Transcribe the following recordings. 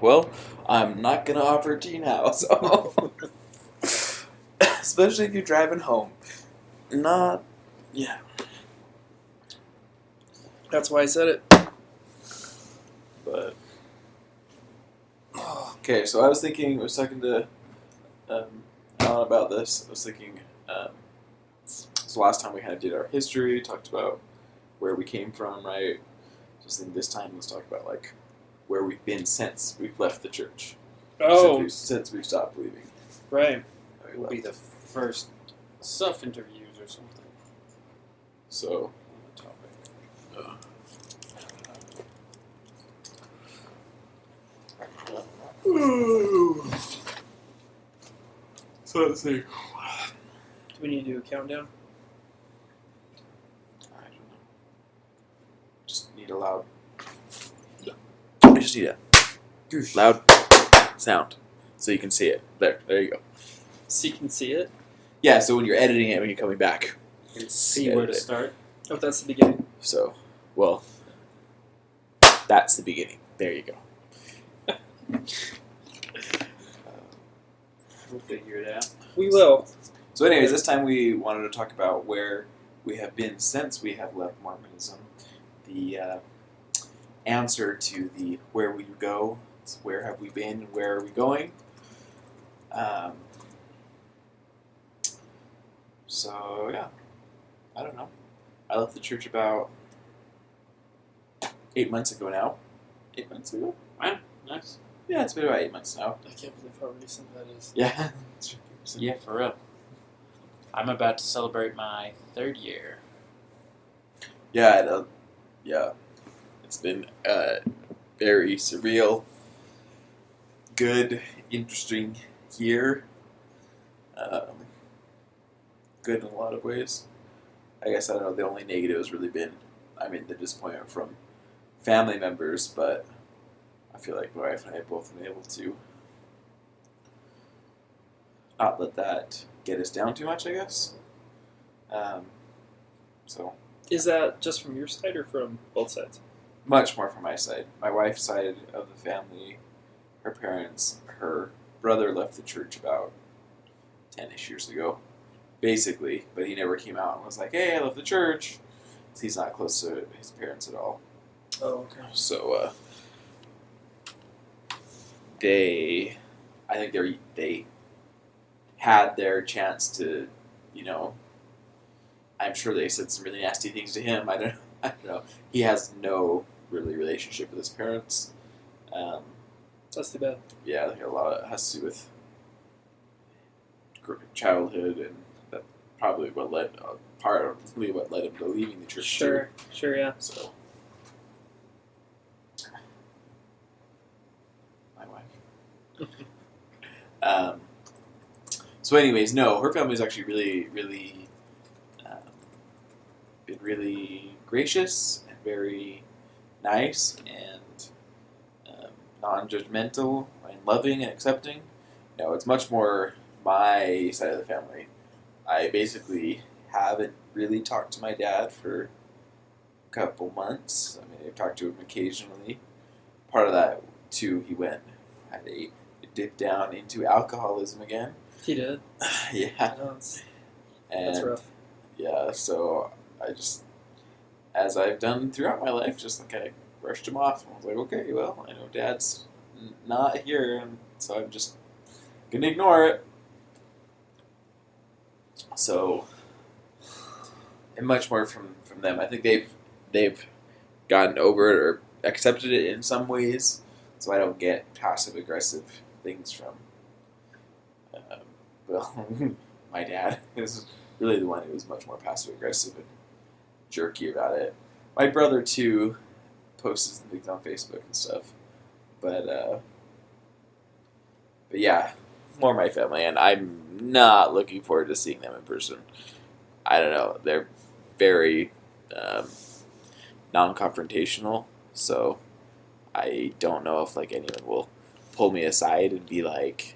well, I'm not going to offer it to you now, so... Especially if you're driving home. Not... Yeah. That's why I said it. But... Okay, so I was talking to Alan about this. I was thinking, so last time we kind of did our history, talked about where we came from, right? Just think this time let's talk about, like, where we've been since we've left the church. Oh. Since we've stopped believing. Right. It will be the first self-interviews or something. So... On the topic. So let's see. Do we need to do a countdown? I don't know. Just need a loud... I just need a loud sound so you can see it. There you go. So you can see it? Yeah, so when you're editing it, when you're coming back, You can see where to start. Oh, that's the beginning. So, well, that's the beginning. There you go. We'll figure it out. We will. So anyways, this time we wanted to talk about where we have been since we have left Mormonism. The answer to the where will you go? It's where have we been and where are we going? So yeah, I don't know. I left the church about 8 months ago now. 8 months ago? Wow, nice. Yeah, it's been about 8 months now. I can't believe how recent that is. Yeah. Yeah, for real. I'm about to celebrate my 3rd year. Yeah, it's been very surreal, good, interesting year. Good in a lot of ways. I guess, I don't know, the only negative has really been, the disappointment from family members, but I feel like my wife and I have both been able to not let that get us down too much, I guess. So... Is that just from your side or from both sides? Much more from my side. My wife's side of the family, her parents, her brother left the church about 10-ish years ago, basically, but he never came out and was like, hey, I left the church. He's not close to his parents at all. Oh, okay. So, they had their chance to, I'm sure they said some really nasty things to him. I don't know. He has no really relationship with his parents. That's too bad. Yeah, I think a lot of it has to do with childhood, and that probably what led him to leaving the church. Sure, yeah. So, my wife. So, anyways, no, her family's actually really, really been really gracious and very nice and non-judgmental and loving and accepting. It's much more my side of the family. I basically haven't really talked to my dad for a couple months. I've talked to him occasionally. Part of that, too, he had a dip down into alcoholism again. He did? Yeah. That's rough. Yeah, so I just, as I've done throughout my life, I brushed him off. I was like, okay, well, I know Dad's not here, and so I'm just gonna ignore it. So, and much more from them. I think they've gotten over it or accepted it in some ways, so I don't get passive aggressive things from. My dad is really the one who was much more passive aggressive and jerky about it. My brother too posts things on Facebook and stuff, but yeah, more my family, and I'm not looking forward to seeing them in person. I don't know, they're very non-confrontational, so I don't know if anyone will pull me aside and be like,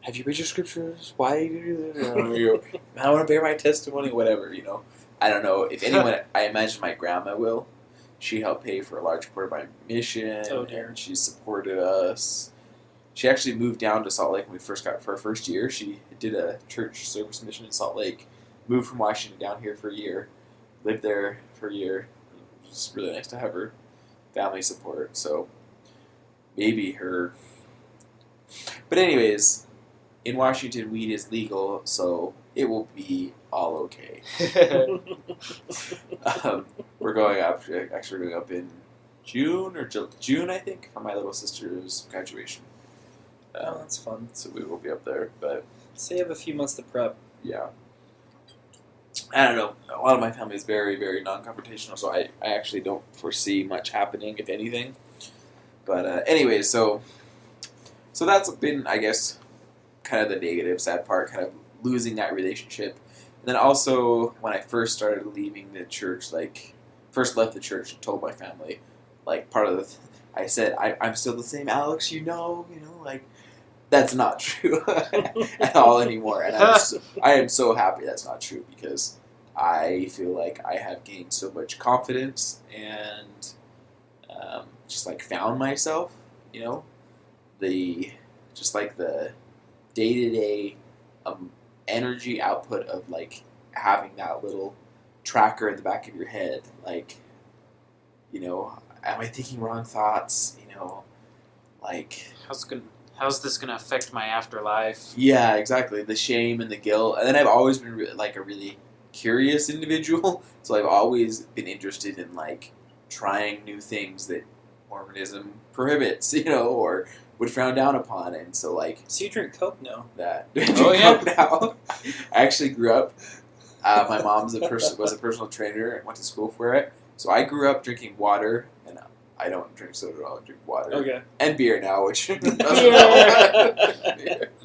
have you read your scriptures? Why do you do that? I want to bear my testimony, whatever, I don't know. If anyone, I imagine my grandma will. she helped pay for a large part of my mission, Oh, dear. and she supported us. She actually moved down to Salt Lake when we first got for her first year. She did a church service mission in Salt Lake, moved from Washington down here for a year, lived there for a year. It was really nice to have her family support. So maybe her. But anyways, in Washington, weed is legal, so it will be all okay. We're going up. Actually, we're going up in June or June, I think, for my little sister's graduation. Oh, that's fun. So we will be up there, but So you have a few months to prep. yeah. I don't know. A lot of my family is very, very non-confrontational, so I actually don't foresee much happening, if anything. But anyway, so that's been, I guess, kind of the negative, sad part, kind of losing that relationship. And then also, when I first started leaving the church, first left the church and told my family, part of I said, I'm still the same Alex, that's not true at all anymore. And I am so happy that's not true, because I feel like I have gained so much confidence and just found myself, the day-to-day energy output of having that little tracker in the back of your head, am I thinking wrong thoughts, How's this gonna affect my afterlife? Yeah, exactly. The shame and the guilt. And then I've always been a really curious individual. So I've always been interested in trying new things that Mormonism prohibits, or would frown down upon. And so So you drink Coke now? that. Oh, yeah? Now. I actually grew up. My mom was a personal trainer and went to school for it. So I grew up drinking water, and I don't drink soda at all. I drink water. Okay. And beer now, which It's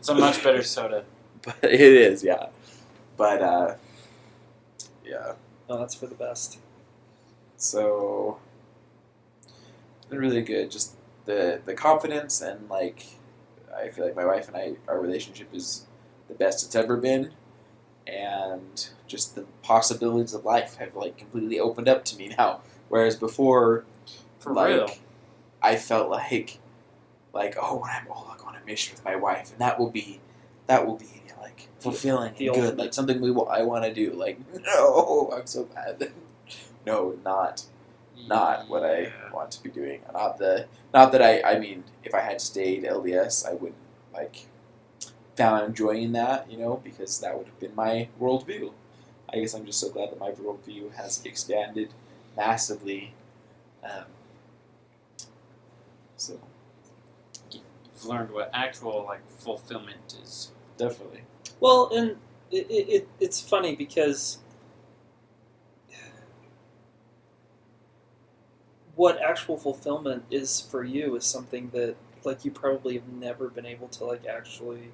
a much better soda. But it is, yeah. But yeah. Oh, that's for the best. So it's been really good. Just the confidence, and I feel like my wife and I, our relationship is the best it's ever been, and just the possibilities of life have completely opened up to me now. Whereas before, For real. I felt like oh, when I'm old, I'll go on a mission with my wife, and that will be fulfilling The and good, ultimate. something I want to do. No, I'm so bad. No, not what I want to be doing. Not that I mean, if I had stayed LDS, I wouldn't found enjoying that, because that would have been my worldview. I guess I'm just so glad that my worldview has expanded massively. So You've learned what actual fulfillment is. definitely. Well, and it's funny because what actual fulfillment is for you is something that you probably have never been able to actually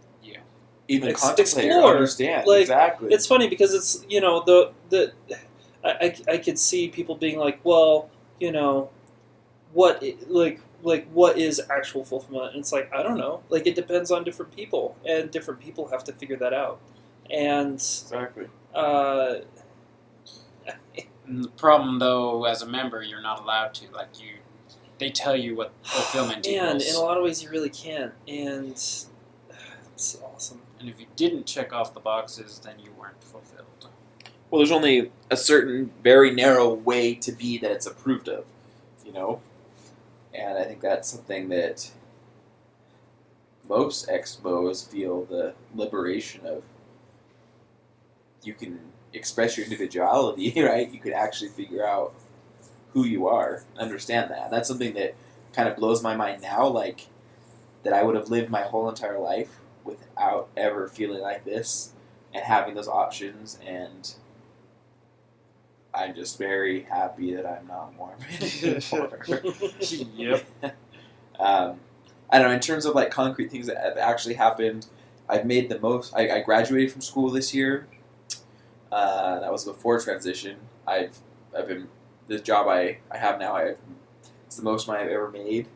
Even contemplate explore. or understand. Exactly. It's funny because it's I could see people being well, what what is actual fulfillment? And it's I don't know. It depends on different people, and different people have to figure that out. And exactly. And the problem, though, as a member, you're not allowed to. They tell you what fulfillment and equals. in a lot of ways, you really can't. And it's awesome. And if you didn't check off the boxes, then you weren't fulfilled. Well, there's only a certain very narrow way to be that it's approved of, And I think that's something that most expos feel the liberation of. You can express your individuality, right? You could actually figure out who you are, understand that. That's something that kind of blows my mind now, that I would have lived my whole entire life without ever feeling like this and having those options, and I'm just very happy that I'm not Mormon anymore. Yep. I don't know, in terms of concrete things that have actually happened, I've made the most. I graduated from school this year. That was before transition. I've been, the job I have now, it's the most money I've ever made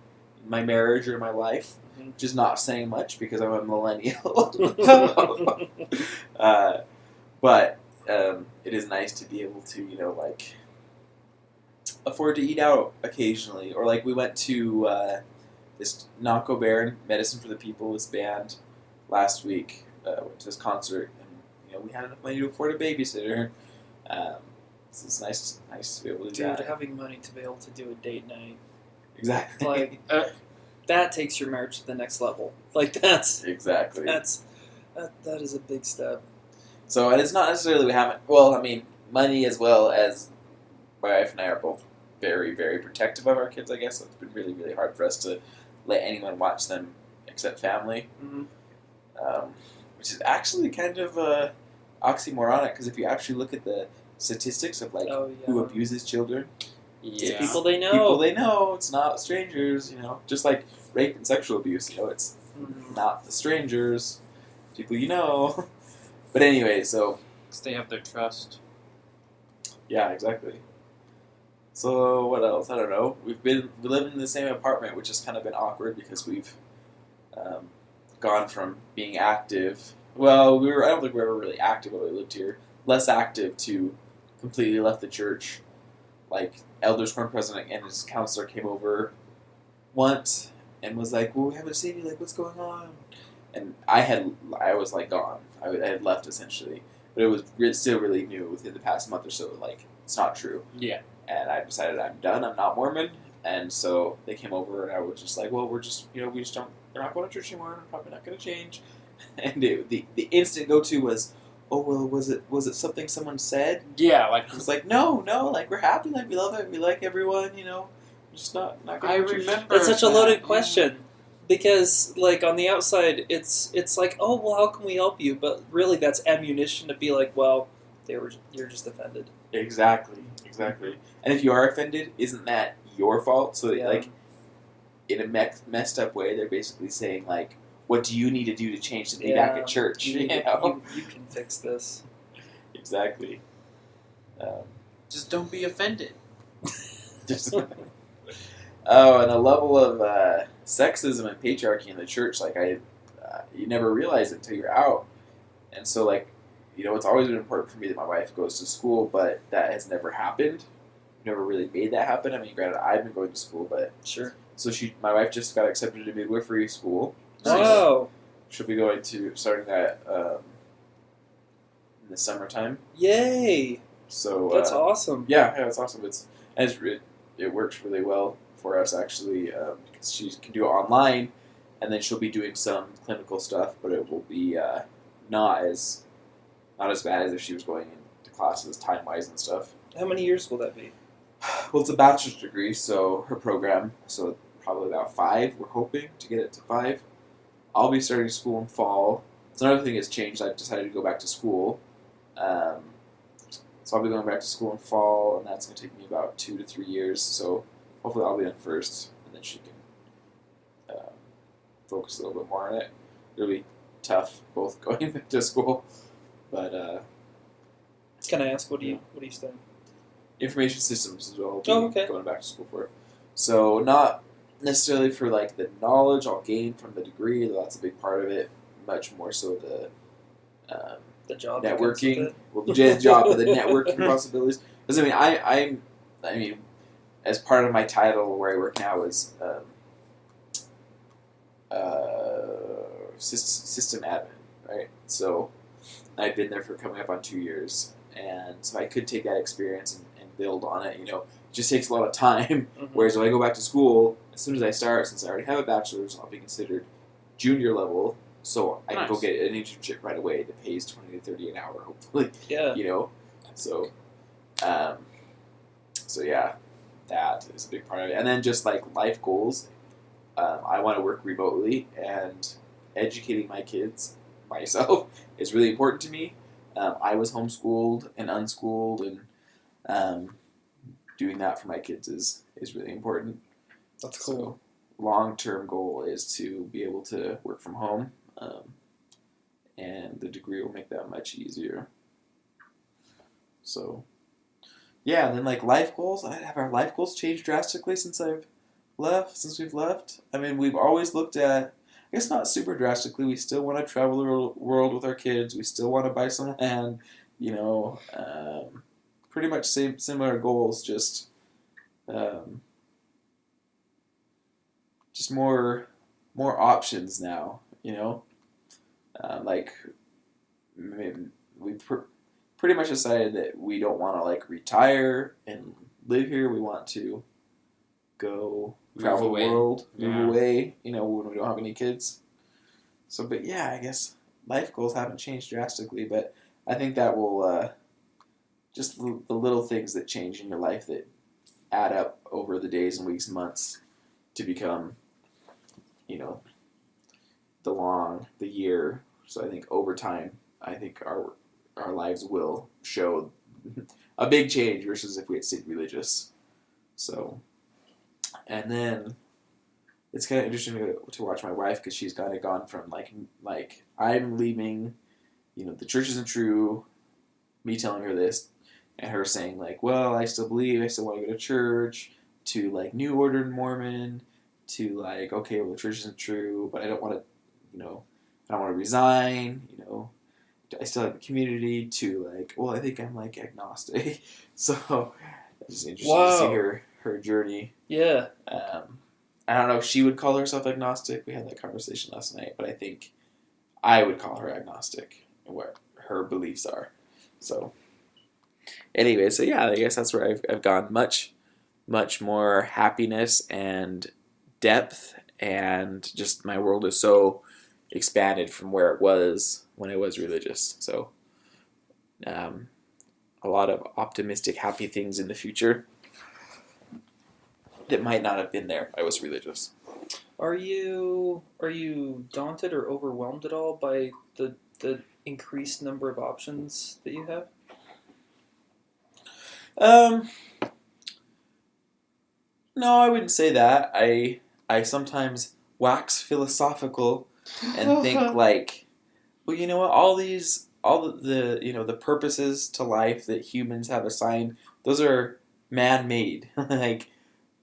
in my marriage or in my life, which is not saying much because I'm a millennial. But it is nice to be able to, afford to eat out occasionally, or like we went to this Naco Bear Medicine for the People, this band, last week. Went to this concert, and we had enough money to afford a babysitter. So it's nice to be able to do Dude, that. having money to be able to do a date night, Exactly. like that takes your marriage to the next level. Like that is a big step. So, and it's not necessarily we haven't. Well, I mean, money as well as my wife and I are both very, very protective of our kids. I guess so it's been really, really hard for us to let anyone watch them except family. Mm-hmm. Which is actually kind of oxymoronic, because if you actually look at the statistics of who abuses children, it's people they know. People they know. It's not strangers. Just like rape and sexual abuse. It's not the strangers, people you know. But anyway, so Because they have their trust. yeah, exactly. So what else? I don't know. We live in the same apartment, which has kind of been awkward because we've gone from being active. Well, I don't think we were ever really active when we lived here. Less active to completely left the church. Like, Elders Quorum president and his counselor came over once and was like, "Well, we haven't seen you. Like, what's going on?" And I was like gone. I had left essentially, but it was still really new within the past month or so. Like, it's not true. Yeah. And I decided I'm done. I'm not Mormon. And so they came over, and I was just like, "Well, we're just we're not going to church anymore. I'm probably not going to change." And the instant go-to was, "Oh, well, was it something someone said?" Yeah, like I was like, no, like, we're happy, like, we love it, we like everyone, just not going I to church. remember. That's such a loaded that, question. Because, like, on the outside, it's like, oh, well, how can we help you? But really, that's ammunition to be like, well, you're just offended. Exactly. And if you are offended, isn't that your fault? So, Yeah. like, in a messed up way, they're basically saying, like, what do you need to do to change to be back at church? You can fix this. Exactly. Just don't be offended. Oh, and a level of sexism and patriarchy in the church, like, you never realize it until you're out. And so, like, it's always been important for me that my wife goes to school, but that has never happened. Never really made that happen. I mean, granted, I've been going to school, but... Sure. So my wife just got accepted to midwifery school. Oh. She'll be starting that in the summertime. Yay! So That's awesome. Yeah, it's awesome. It works really well for us, actually, because she can do it online, and then she'll be doing some clinical stuff, but it will be not as bad as if she was going into classes time-wise and stuff. How many years will that be? Well, it's a bachelor's degree, so her program, so probably about 5. We're hoping to get it to 5. I'll be starting school in fall. So another thing has changed. I've decided to go back to school. So I'll be going back to school in fall, and that's going to take me about 2 to 3 years. So hopefully I'll be done first, and then she can focus a little bit more on it. It'll be tough, both going back to school, but Can I ask, what do you study? information systems as well. Oh, okay. Going back to school for. So not necessarily for like the knowledge I'll gain from the degree, though that's a big part of it. Much more so The job. networking. Well, the job, but the networking possibilities. Because I mean, as part of my title where I work now is system admin, right? So I've been there for coming up on 2 years, and so I could take that experience and build on it. It just takes a lot of time. Mm-hmm. Whereas when I go back to school, as soon as I start, since I already have a bachelor's, I'll be considered junior level. So I can go get an internship right away that pays $20 to $30 an hour, hopefully. Yeah. So yeah, that is a big part of it. And then just like life goals, I want to work remotely, and educating my kids myself is really important to me. I was homeschooled and unschooled, and doing that for my kids is really important. That's cool. So, long-term goal is to be able to work from home, and the degree will make that much easier. So, yeah, and then like life goals, have our life goals changed drastically since we've left? I mean, we've always looked at, I guess not super drastically, we still want to travel the world with our kids, we still want to buy some land, pretty much similar goals, just um, just more options now. Like we pretty much decided that we don't want to like retire and live here. We want to go travel the world, move away. When we don't have any kids. So, but yeah, I guess life goals haven't changed drastically, but I think that will just the little things that change in your life that add up over the days and weeks and months to become, the year. So I think over time, I think our lives will show a big change versus if we had stayed religious. So, and then it's kind of interesting to watch my wife because she's kind of gone from like I'm leaving, the church isn't true, me telling her this, and her saying like, well, I still believe, I still want to go to church, to like New Order Mormon, to like, okay, well, the church isn't true, but I don't want to, I don't want to resign, I still have a community, to like, well, I think I'm like agnostic. So it's just interesting to see her journey. Yeah. I don't know if she would call herself agnostic. We had that conversation last night, but I think I would call her agnostic and what her beliefs are. So anyway, so yeah, I guess that's where I've gone much more happiness and depth, and just my world is so expanded from where it was when I was religious. So a lot of optimistic, happy things in the future that might not have been there if I was religious. Are you daunted or overwhelmed at all by the increased number of options that you have? No, I wouldn't say that. I sometimes wax philosophical and think like, well, you know what? All the the purposes to life that humans have assigned, those are man-made. Like,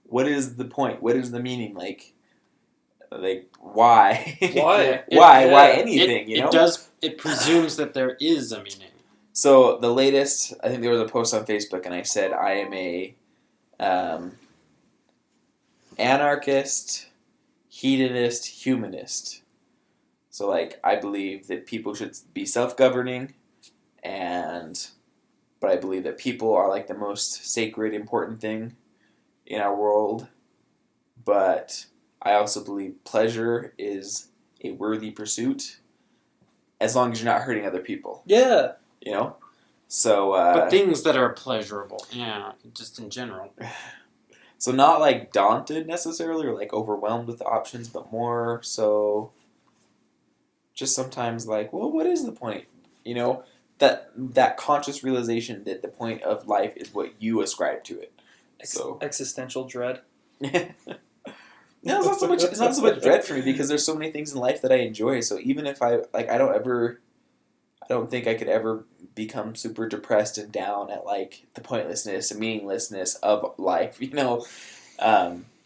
what is the point? What is the meaning? Like why? Why? Why anything? It presumes that there is a meaning. So the latest, I think there was a post on Facebook, and I said I am a anarchist, hedonist, humanist. So like I believe that people should be self-governing, but I believe that people are like the most sacred, important thing in our world. But I also believe pleasure is a worthy pursuit, as long as you're not hurting other people. Yeah. So. But things that are pleasurable, yeah, just in general. So not like daunted necessarily or like overwhelmed with the options, but more so just sometimes like, well, what is the point? That conscious realization that the point of life is what you ascribe to it. So existential dread. No, it's not so much dread for me because there's so many things in life that I enjoy. So even if I don't think I could ever become super depressed and down at like the pointlessness and meaninglessness of life, because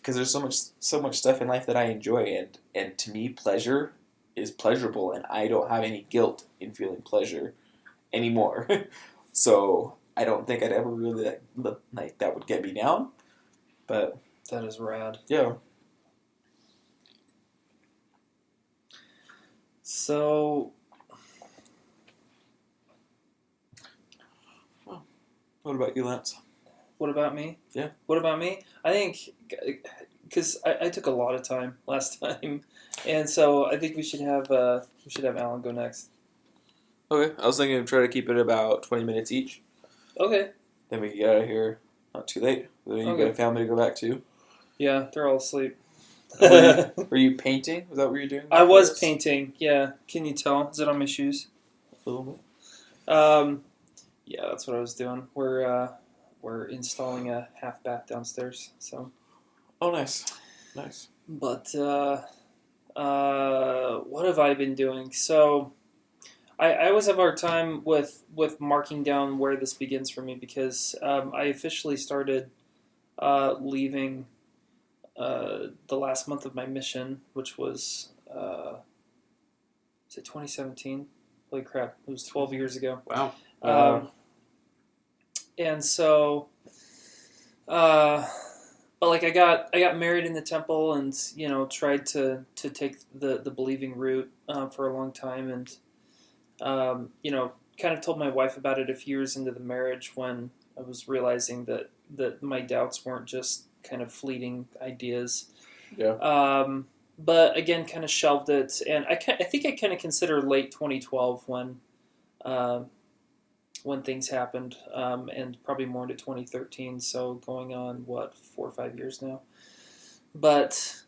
there's so much stuff in life that I enjoy, and to me pleasure is pleasurable, and I don't have any guilt in feeling pleasure anymore. So I don't think I'd ever really like that would get me down. But that is rad. Yeah. So, what about you, Lance? What about me? Yeah. What about me? I think, because I took a lot of time last time, and so I think we should have Alan go next. Okay, I was thinking of trying to keep it about 20 minutes each. Okay. Then we can get out of here not too late. Then you got a family to go back to. Yeah, they're all asleep. Were you painting? Was that what you were doing? I was painting, yeah. Can you tell? Is it on my shoes? A little bit. Yeah, that's what I was doing. We're installing a half bath downstairs, so. Oh, nice. Nice. But, what have I been doing? So, I always have a hard time with marking down where this begins for me because I officially started leaving the last month of my mission, which was, is it 2017? Holy crap, it was 12 years ago. Wow. And so, but like I got married in the temple, and tried to take the believing route for a long time, and kind of told my wife about it a few years into the marriage when I was realizing that my doubts weren't just kind of fleeting ideas. Yeah. But again, kind of shelved it, and I think I kind of consider late 2012 when things happened, and probably more into 2013. So going on 4 or 5 years now, but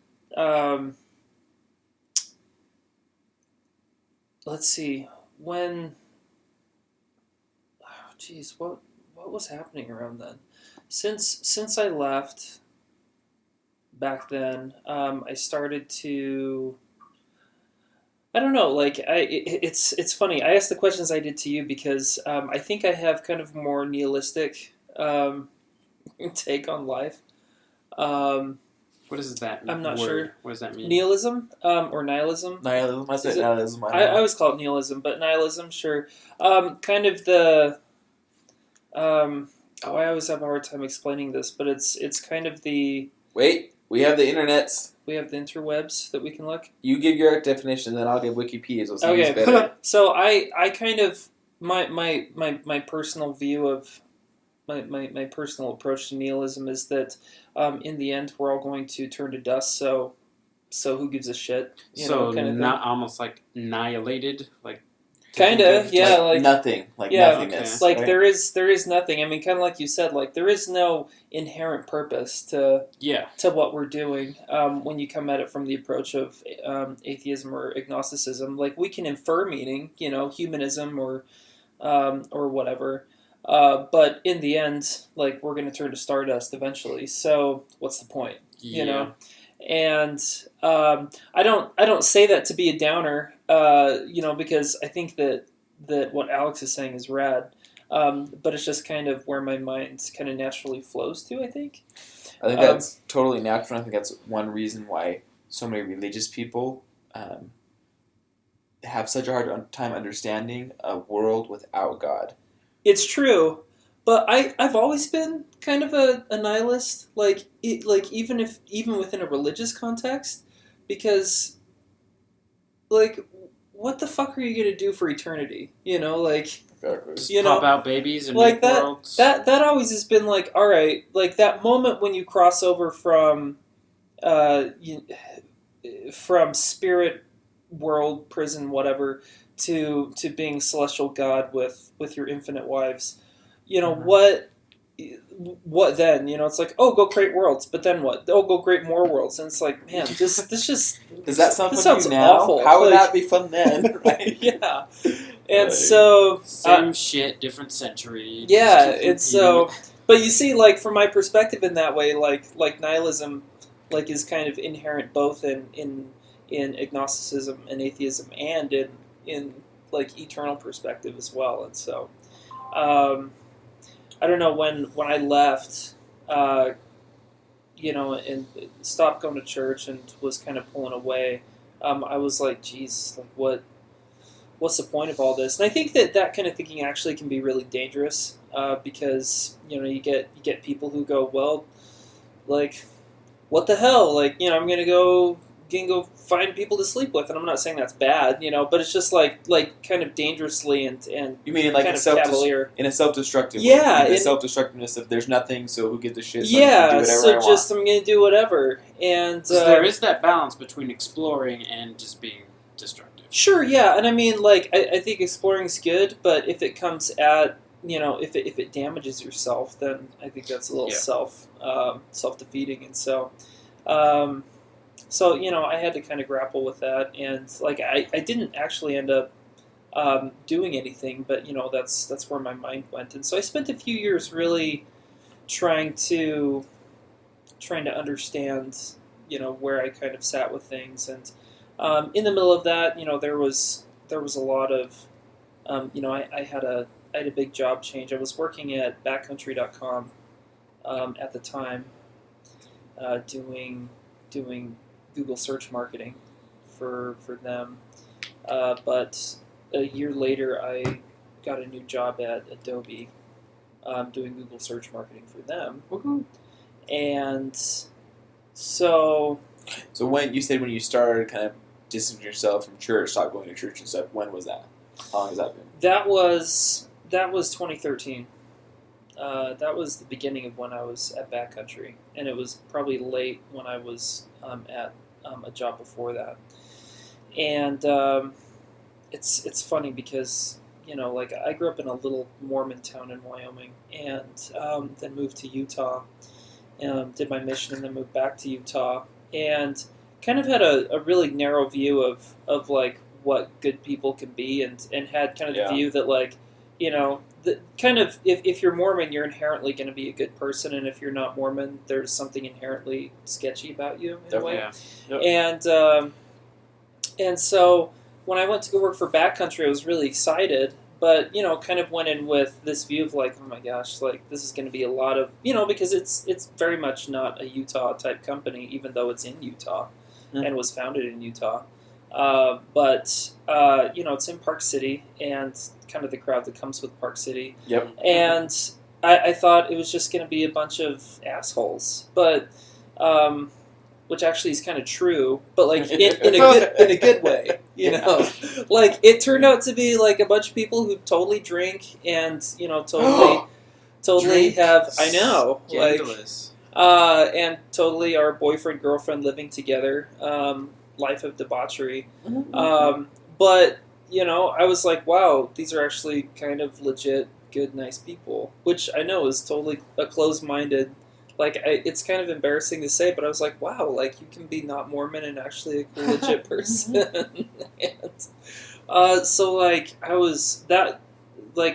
let's see when. Oh, geez, what was happening around then? Since I left back then, I started to. I don't know. Like it's funny. I asked the questions I did to you because I think I have kind of more nihilistic take on life. What does that mean? I'm not sure. What does that mean? Nihilism or nihilism? Nihilism. I say Is it- nihilism. I always call it nihilism, but nihilism, sure. Kind of the. I always have a hard time explaining this, but it's kind of the. Wait, we have the internets. We have the interwebs that we can look. You give your definition, then I'll give Wikipedia. So Okay. better. So I kind of my personal view of my personal approach to nihilism is that in the end we're all going to turn to dust. So who gives a shit? Kind of not almost like annihilated, like. Kind of, yeah, like nothing, nothingness. Like right? there is nothing. I mean, kind of like you said, like there is no inherent purpose to what we're doing when you come at it from the approach of atheism or agnosticism. Like we can infer meaning, humanism or whatever, but in the end, like we're going to turn to stardust eventually. So what's the point? And I don't say that to be a downer, because I think that what Alex is saying is rad, but it's just kind of where my mind kind of naturally flows to. I think that's totally natural. I think that's one reason why so many religious people have such a hard time understanding a world without God. It's true. But I've always been kind of a nihilist, even within a religious context, because, like, what the fuck are you gonna do for eternity? Exactly. Pop out babies and like make worlds. That always has been like, all right, like that moment when you cross over from spirit world, prison, whatever, to being celestial God with your infinite wives. What then? It's like, oh, go create worlds, but then what? Oh, go create more worlds, and it's like, man, this just does that sound this fun sounds to you now? awful. How would that be fun then? Right? Yeah, and so same shit, different century. Yeah, it's so. But you see, like from my perspective, in that way, like nihilism, like is kind of inherent both in agnosticism and atheism, and in like eternal perspective as well, and so. I don't know when I left, and stopped going to church and was kind of pulling away. I was like, geez, like what's the point of all this? And I think that kind of thinking actually can be really dangerous because you get people who go, well, like, what the hell? Like, I'm gonna go find people to sleep with, and I'm not saying that's bad, but it's just like kind of dangerously and you mean like kind in of cavalier. In a self-destructive way. Yeah, the self-destructiveness of there's nothing, so who gives a shit? So yeah, I'm gonna do whatever, and there is that balance between exploring and just being destructive. Sure, yeah, and I mean, like I think exploring's good, but if it comes at if it damages yourself, then I think that's a little self-defeating, and so. So, I had to kind of grapple with that, and like I didn't actually end up doing anything, but that's where my mind went, and so I spent a few years really trying to understand where I kind of sat with things, and in the middle of that, there was a lot of I had a big job change. I was working at backcountry.com at the time, doing Google search marketing for them, but a year later I got a new job at Adobe, doing Google search marketing for them. Woohoo. And so So when you started kind of distancing yourself from church, stopped going to church and stuff, when was that? How long has that been? that was 2013. That was the beginning of when I was at backcountry, and it was probably late when I was at a job before that. And it's funny because like I grew up in a little Mormon town in Wyoming, and then moved to Utah, did my mission, and then moved back to Utah, and kind of had a really narrow view of like what good people can be, and had kind of the view that like kind of if you're Mormon, you're inherently going to be a good person, and if you're not Mormon, there's something inherently sketchy about you in a way. Yeah. Yep. And so when I went to go work for backcountry, I was really excited, but kind of went in with this view of like, oh my gosh, like this is going to be a lot of because it's very much not a Utah type company, even though it's in Utah and was founded in Utah. But it's in Park City, and kind of the crowd that comes with Park City. Yep. And I thought it was just going to be a bunch of assholes, but which actually is kind of true, but like in a good way, Like it turned out to be like a bunch of people who totally drink and totally Drink. have I know Scandalous. and totally are boyfriend girlfriend living together. Life of debauchery. But, I was like, wow, these are actually kind of legit, good, nice people. Which I know is totally a closed-minded, it's kind of embarrassing to say, but I was like, wow, like, you can be not Mormon and actually a cool, legit person. And, so, like, I was,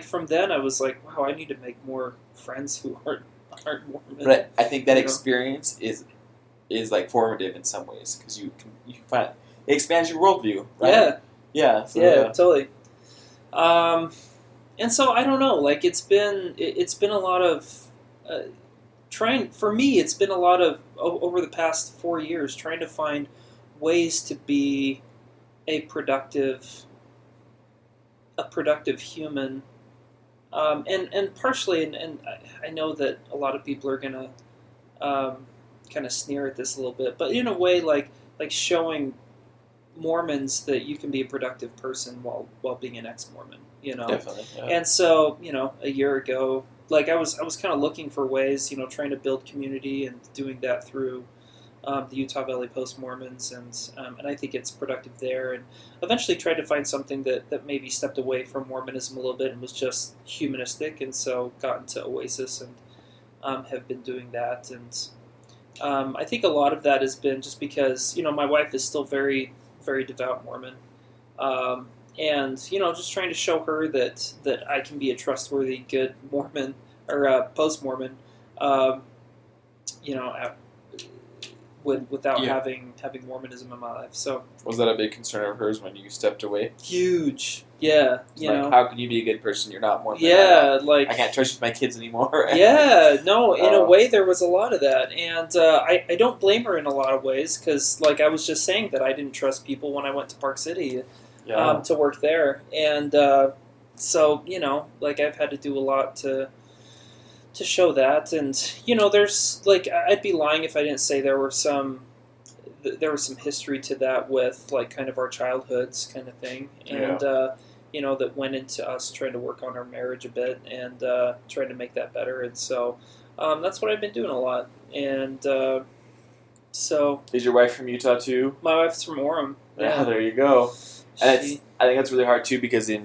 from then I was like, wow, I need to make more friends who aren't Mormon. But I think that experience is like formative in some ways, because you can find it expands your worldview, right? Yeah, totally. And so I don't know, like it's been a lot of for me. It's been a lot of over the past 4 years trying to find ways to be a productive human, and partially, and I know that a lot of people are gonna kind of sneer at this a little bit, but in a way, like showing Mormons that you can be a productive person while being an ex-Mormon, Definitely. Yeah. And so, a year ago, like I was kind of looking for ways, trying to build community and doing that through the Utah Valley Post-Mormons, and I think it's productive there. And eventually tried to find something that maybe stepped away from Mormonism a little bit and was just humanistic, and so got into Oasis and have been doing that. And I think a lot of that has been just because, my wife is still very, very devout Mormon. And, just trying to show her that I can be a trustworthy, good Mormon, or post-Mormon, without having Mormonism in my life. So was that a big concern of hers when you stepped away? Huge. Yeah. How can you be a good person? You're not Mormon. Yeah, I can't trust you with my kids anymore. Yeah, no, in a way there was a lot of that. And I don't blame her in a lot of ways, because like I was just saying that I didn't trust people when I went to Park City to work there. And so, like I've had to do a lot to show that. And, there's, like, I'd be lying if I didn't say there was some history to that with, like, kind of our childhoods kind of thing. And, that went into us trying to work on our marriage a bit and trying to make that better. And so that's what I've been doing a lot. And so... Is your wife from Utah, too? My wife's from Orem. Yeah, there you go. And I think that's really hard, too, because it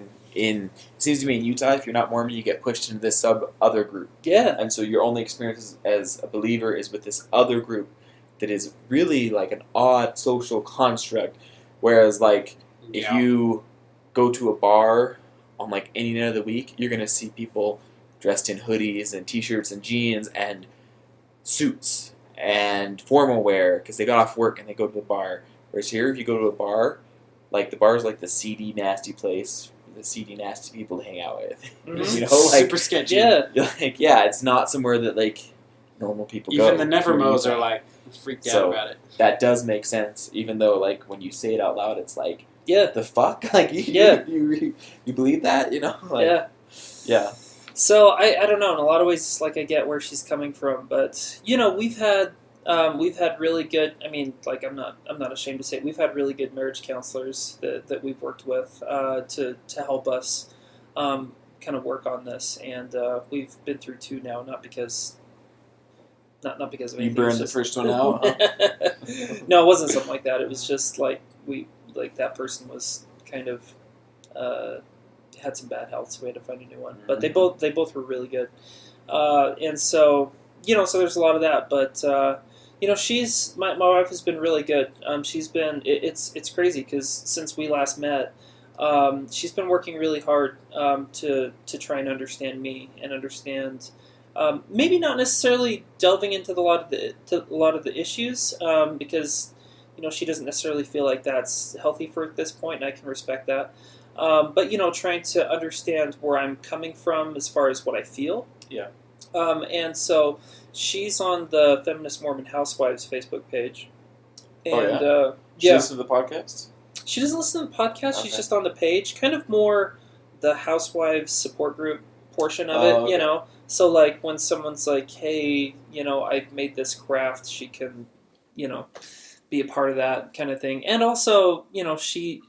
seems to me in Utah, if you're not Mormon, you get pushed into this other group. Yeah. And so your only experience as a believer is with this other group that is really like an odd social construct. Whereas, like, if you go to a bar on, like, any night of the week, you're going to see people dressed in hoodies and T-shirts and jeans and suits and formal wear because they got off work and they go to the bar. Whereas here, if you go to a bar, like, the bar is like the seedy, nasty place, the seedy, nasty people to hang out with. Mm-hmm. Super sketchy. Yeah. Like, yeah, it's not somewhere that, like, normal people go. Even the Nevermos are, like, freaked out about it. That does make sense, even though, like, when you say it out loud, it's like, yeah, the fuck? Like, you believe that, Like, yeah. So I don't know. In a lot of ways, like I get where she's coming from, but we've had really good. I mean, like I'm not ashamed to say we've had really good marriage counselors that we've worked with to help us kind of work on this, and we've been through 2 now. Not because of anything. You burned the first one out. Huh? No, it wasn't something like that. It was just like that person was kind of had some bad health, so we had to find a new one. But they both were really good, and so so there's a lot of that. But she's my wife has been really good. She's been it's crazy because since we last met, she's been working really hard to try and understand me and understand. Maybe not necessarily delving into a lot of the issues because she doesn't necessarily feel like that's healthy for at this point, and I can respect that. But trying to understand where I'm coming from as far as what I feel. Yeah. And so she's on the Feminist Mormon Housewives Facebook page. And, She listens to the podcast? She doesn't listen to the podcast. Okay. She's just on the page, kind of more the Housewives support group portion of it, okay. So like when someone's like, hey, I've made this craft, she can, be a part of that kind of thing. And also, she,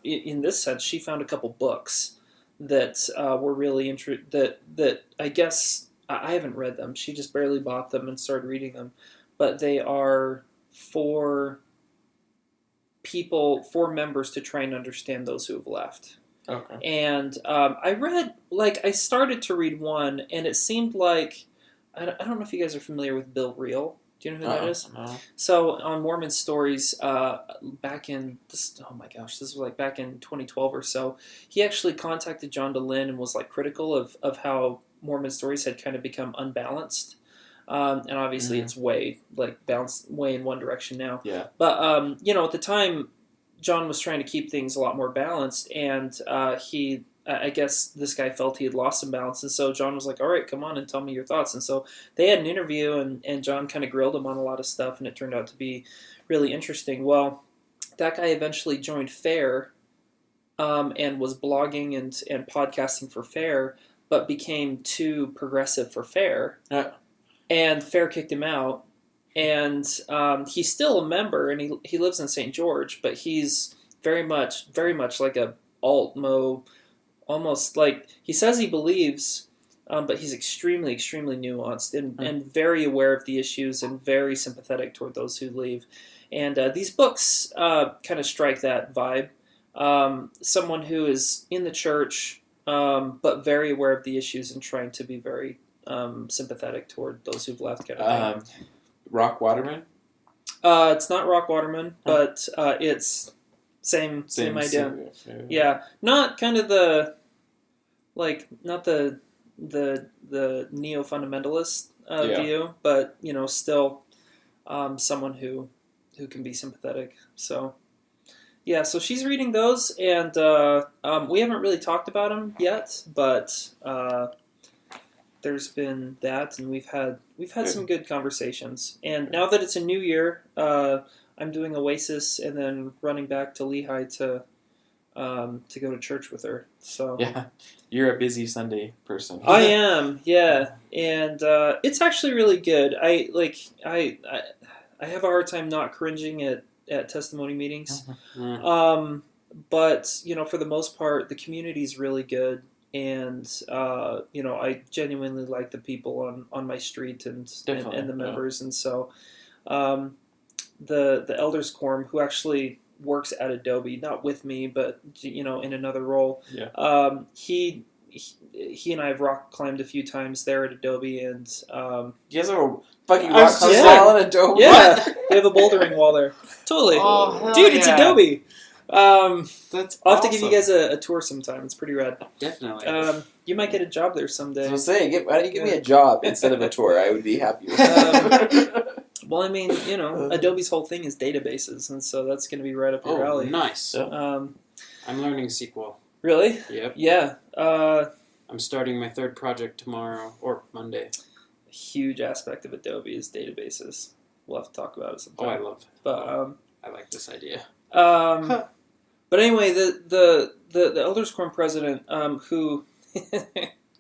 in this sense, she found a couple books that were really that I guess I haven't read them. She just barely bought them and started reading them, but they are for members to try and understand those who have left. Okay. And I started to read one, and it seemed like I don't know if you guys are familiar with Bill Reel. Do you know who that is? No. So on Mormon Stories, back in this was like back in 2012 or so, he actually contacted John DeLynn and was like critical of how Mormon Stories had kind of become unbalanced. And obviously it's way bounced way in one direction now. Yeah. But at the time, John was trying to keep things a lot more balanced, and I guess this guy felt he had lost some balance, and so John was like, all right, come on and tell me your thoughts. And so they had an interview, and John kind of grilled him on a lot of stuff, and it turned out to be really interesting. Well, that guy eventually joined FAIR and was blogging and podcasting for FAIR, but became too progressive for FAIR. Yeah. And FAIR kicked him out. And he's still a member, and he lives in St. George, but he's very much like a alt-mo, almost like he says he believes, but he's extremely, extremely nuanced and very aware of the issues and very sympathetic toward those who leave. And these books kind of strike that vibe. Someone who is in the church, but very aware of the issues and trying to be very sympathetic toward those who've left. Kind of thing. Rock Waterman? It's not Rock Waterman, but it's same idea. Yeah, not kind of not the neo-fundamentalist view, but still someone who can be sympathetic. So yeah, so she's reading those, and we haven't really talked about them yet, but there's been that, and we've had some good conversations. And now that it's a new year, I'm doing Oasis and then running back to Lehigh to go to church with her. So yeah, you're a busy Sunday person. I am, yeah, and it's actually really good. I have a hard time not cringing at testimony meetings, but for the most part, the community's really good. And I genuinely like the people on my street and the members, and so the elders quorum, who actually works at Adobe, not with me, but in another role. Yeah. He and I have rock climbed a few times there at Adobe, and you guys have a fucking rock climbing wall at Adobe. Yeah, they have a bouldering wall there. Totally, dude, it's Adobe. That's I'll have to give you guys a tour sometime. It's pretty rad. Definitely. You might get a job there someday. I was saying, why don't you give me a job instead of a tour? I would be happy with that. Well, I mean, Adobe's whole thing is databases, and so that's going to be right up your alley. Nice. I'm learning SQL. Really? Yep. Yeah. I'm starting my 3rd project tomorrow, or Monday. A huge aspect of Adobe is databases. We'll have to talk about it sometime. Oh, I love it. But, I like this idea. But anyway, the Elders Quorum president, who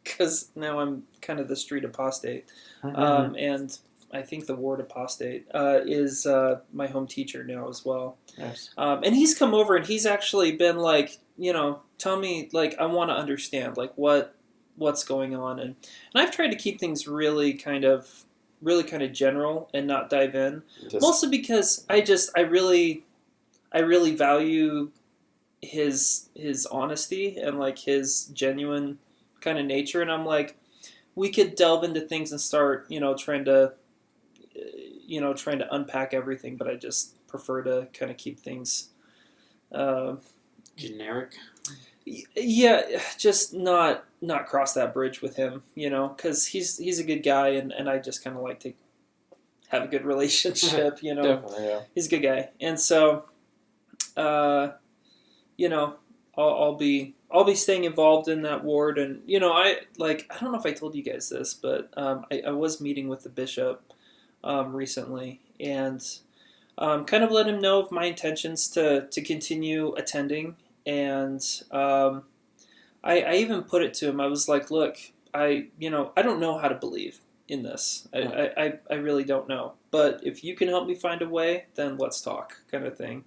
because now I'm kind of the street apostate. And I think the ward apostate is my home teacher now as well. Yes. And he's come over and he's actually been like, tell me, like, I want to understand, like, what's going on. And I've tried to keep things really kind of general and not dive in. Mostly because I really value his honesty and, like, his genuine kind of nature. And I'm like, we could delve into things and start, trying to unpack everything, but I just prefer to kind of keep things generic. Yeah, just not cross that bridge with him, because he's a good guy, and I just kind of like to have a good relationship, Definitely, yeah. He's a good guy, and so, I'll be staying involved in that ward, and I don't know if I told you guys this, but I was meeting with the bishop recently, and kind of let him know of my intentions to continue attending. And I even put it to him. I was like, look, I don't know how to believe in this. I really don't know. But if you can help me find a way, then let's talk, kind of thing.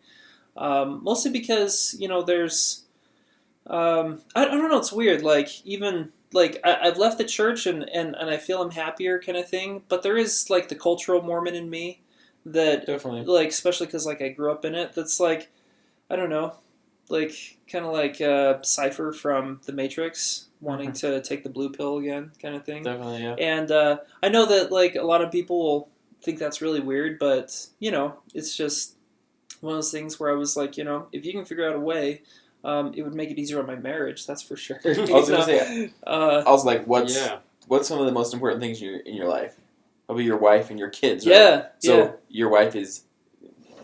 Mostly because, there's, I don't know, it's weird. Like, even, like, I've left the church and I feel I'm happier, kind of thing. But there is, like, the cultural Mormon in me that, definitely, like, especially because, like, I grew up in it, that's like, I don't know, like, kind of like Cypher from The Matrix, wanting to take the blue pill again, kind of thing. Definitely, yeah. And I know that, like, a lot of people will think that's really weird, but, it's just one of those things where I was like, if you can figure out a way, it would make it easier on my marriage, that's for sure. I was going to say, I was like, what's some of the most important things in your life? Probably your wife and your kids, right? Yeah. So your wife is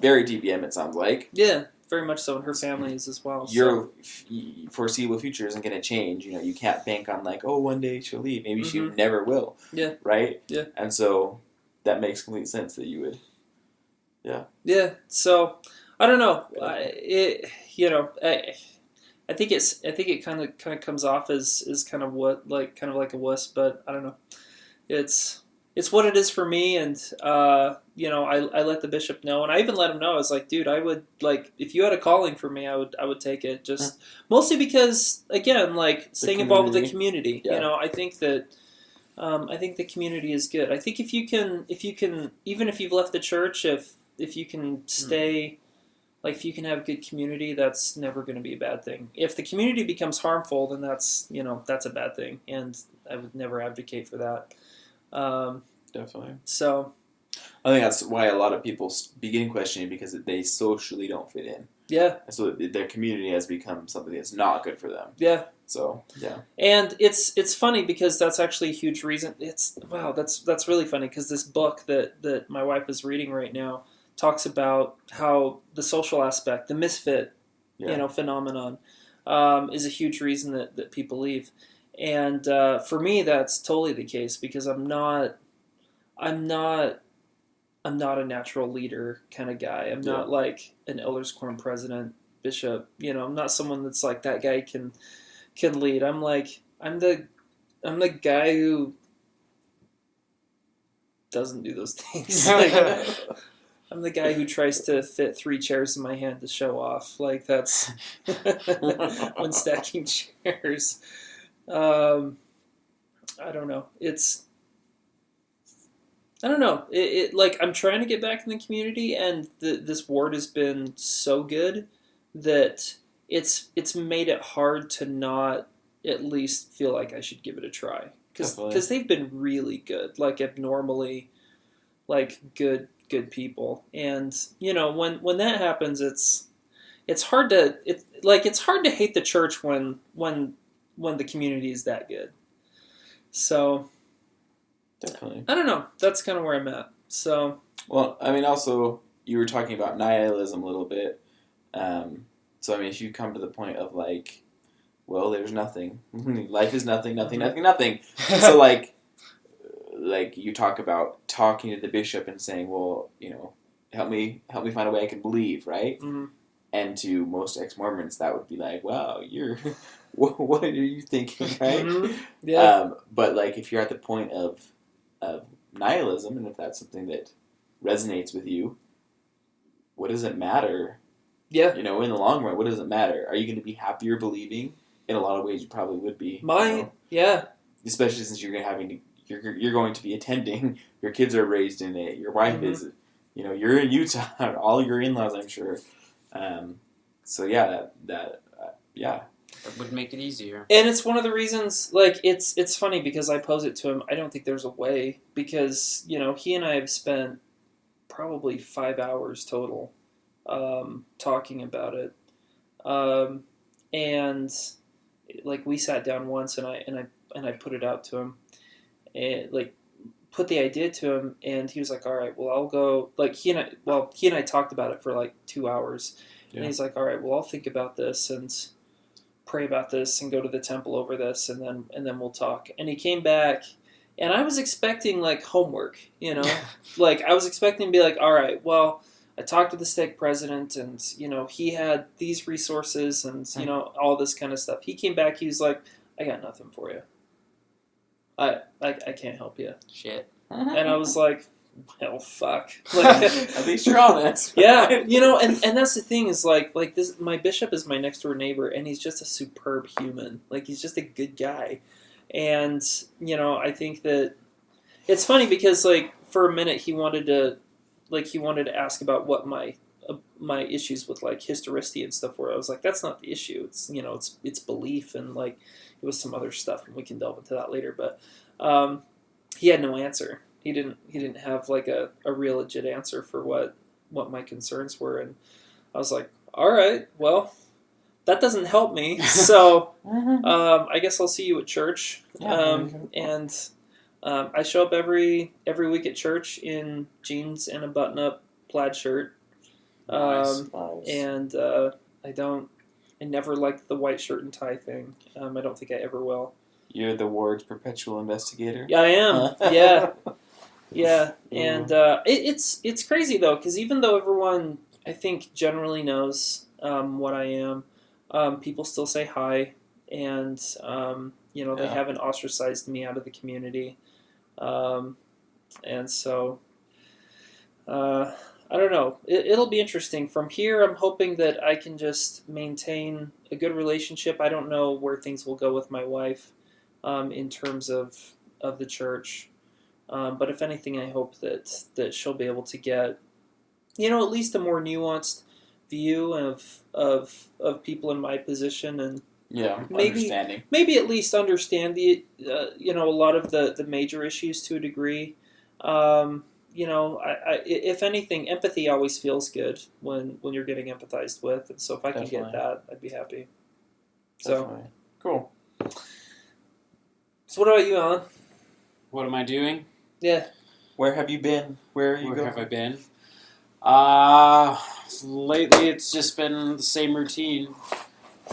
very DBM, it sounds like. Yeah. Very much so, and her family is as well. Your foreseeable future isn't going to change. You can't bank on, like, oh, one day she'll leave. Maybe she never will. Yeah. Right? Yeah. And so that makes complete sense that you would. Yeah. Yeah. So I don't know. I think it kind of comes off as kind of what, like, kind of like a wuss, but I don't know. It's what it is for me, and I let the bishop know, and I even let him know. I was like, dude, I would, like, if you had a calling for me, I would take it. Just mostly because, again, like, staying involved with the community. Yeah. I think that the community is good. I think if you can, even if you've left the church, if you can stay, like, if you can have good community, that's never going to be a bad thing. If the community becomes harmful, then that's a bad thing, and I would never advocate for that. Definitely. So I think that's why a lot of people begin questioning, because they socially don't fit in. Yeah. And so their community has become something that's not good for them. Yeah. So, yeah. And it's funny because that's actually a huge reason. That's really funny, because this book that my wife is reading right now talks about how the social aspect, the misfit, phenomenon, is a huge reason that people leave. And for me, that's totally the case, because I'm not a natural leader kind of guy. I'm not like an elders quorum president, bishop. I'm not someone that's like, that guy can lead. I'm the guy who doesn't do those things. I'm the guy who tries to fit 3 chairs in my hand to show off. Like, that's when stacking chairs. I don't know. I don't know. It like, I'm trying to get back in the community, and this ward has been so good that it's made it hard to not at least feel like I should give it a try, because they've been really good, like abnormally, like good people, and when that happens, it's hard to hate the church when the community is that good. So definitely, I don't know. That's kind of where I'm at. So, well, I mean, also you were talking about nihilism a little bit. So I mean, if you come to the point of like, well, there's nothing, life is nothing. So like you talk about talking to the bishop and saying, well, help me find a way I can believe, right? Mm-hmm. And to most ex-Mormons, that would be like, wow, you're, what are you thinking, right? Mm-hmm. Yeah. But like, if you're at the point of nihilism, and if that's something that resonates with you, what does it matter? Yeah. In the long run, what does it matter? Are you going to be happier believing? In a lot of ways, you probably would be. Yeah. Especially since you're going to be attending. Your kids are raised in it. Your wife is, you're in Utah. All your in-laws, I'm sure. So yeah, that would make it easier. And it's one of the reasons. Like it's funny because I pose it to him. I don't think there's a way because he and I have spent probably 5 hours total talking about it, and like we sat down once and I put it out to him, and like put the idea to him, and he was like, all right, well I'll go. Like he and I talked about it for like 2 hours, and he's like, all right, well I'll think about this and pray about this and go to the temple over this, and then we'll talk. And he came back, and I was expecting like homework, like I was expecting to be like, all right, well, I talked to the stake president, and he had these resources, and all this kind of stuff. He came back. He was like, "I got nothing for you. I can't help you." Shit. And I was like, "Well, fuck." Like, at least you're honest. Yeah, and that's the thing is like this. My bishop is my next door neighbor, and he's just a superb human. Like he's just a good guy, and I think that it's funny because like for a minute he wanted to ask about what my issues with like historicity and stuff were. I was like, that's not the issue. It's it's belief, and like it was some other stuff, and we can delve into that later. But he had no answer. He didn't have like a real legit answer for what my concerns were, and I was like, all right, well, that doesn't help me. So I guess I'll see you at church. And I show up every week at church in jeans and a button-up plaid shirt. Nice. And I never liked the white shirt and tie thing. I don't think I ever will. You're the ward's perpetual investigator? Yeah, I am. Yeah. Yeah. And it's crazy, though, because even though everyone, I think, generally knows what I am, people still say hi, and, they haven't ostracized me out of the community. And so, I don't know. It'll be interesting. From here, I'm hoping that I can just maintain a good relationship. I don't know where things will go with my wife in terms of the church. But if anything, I hope that she'll be able to get, at least a more nuanced view of people in my position, and understanding. Maybe at least understand the a lot of the major issues to a degree. I if anything, empathy always feels good when you're getting empathized with, and so if I can get that, I'd be happy. Definitely. So Cool. So what about you, Alan? What am I doing? Yeah. Where have you been? Where have I been? Lately it's just been the same routine.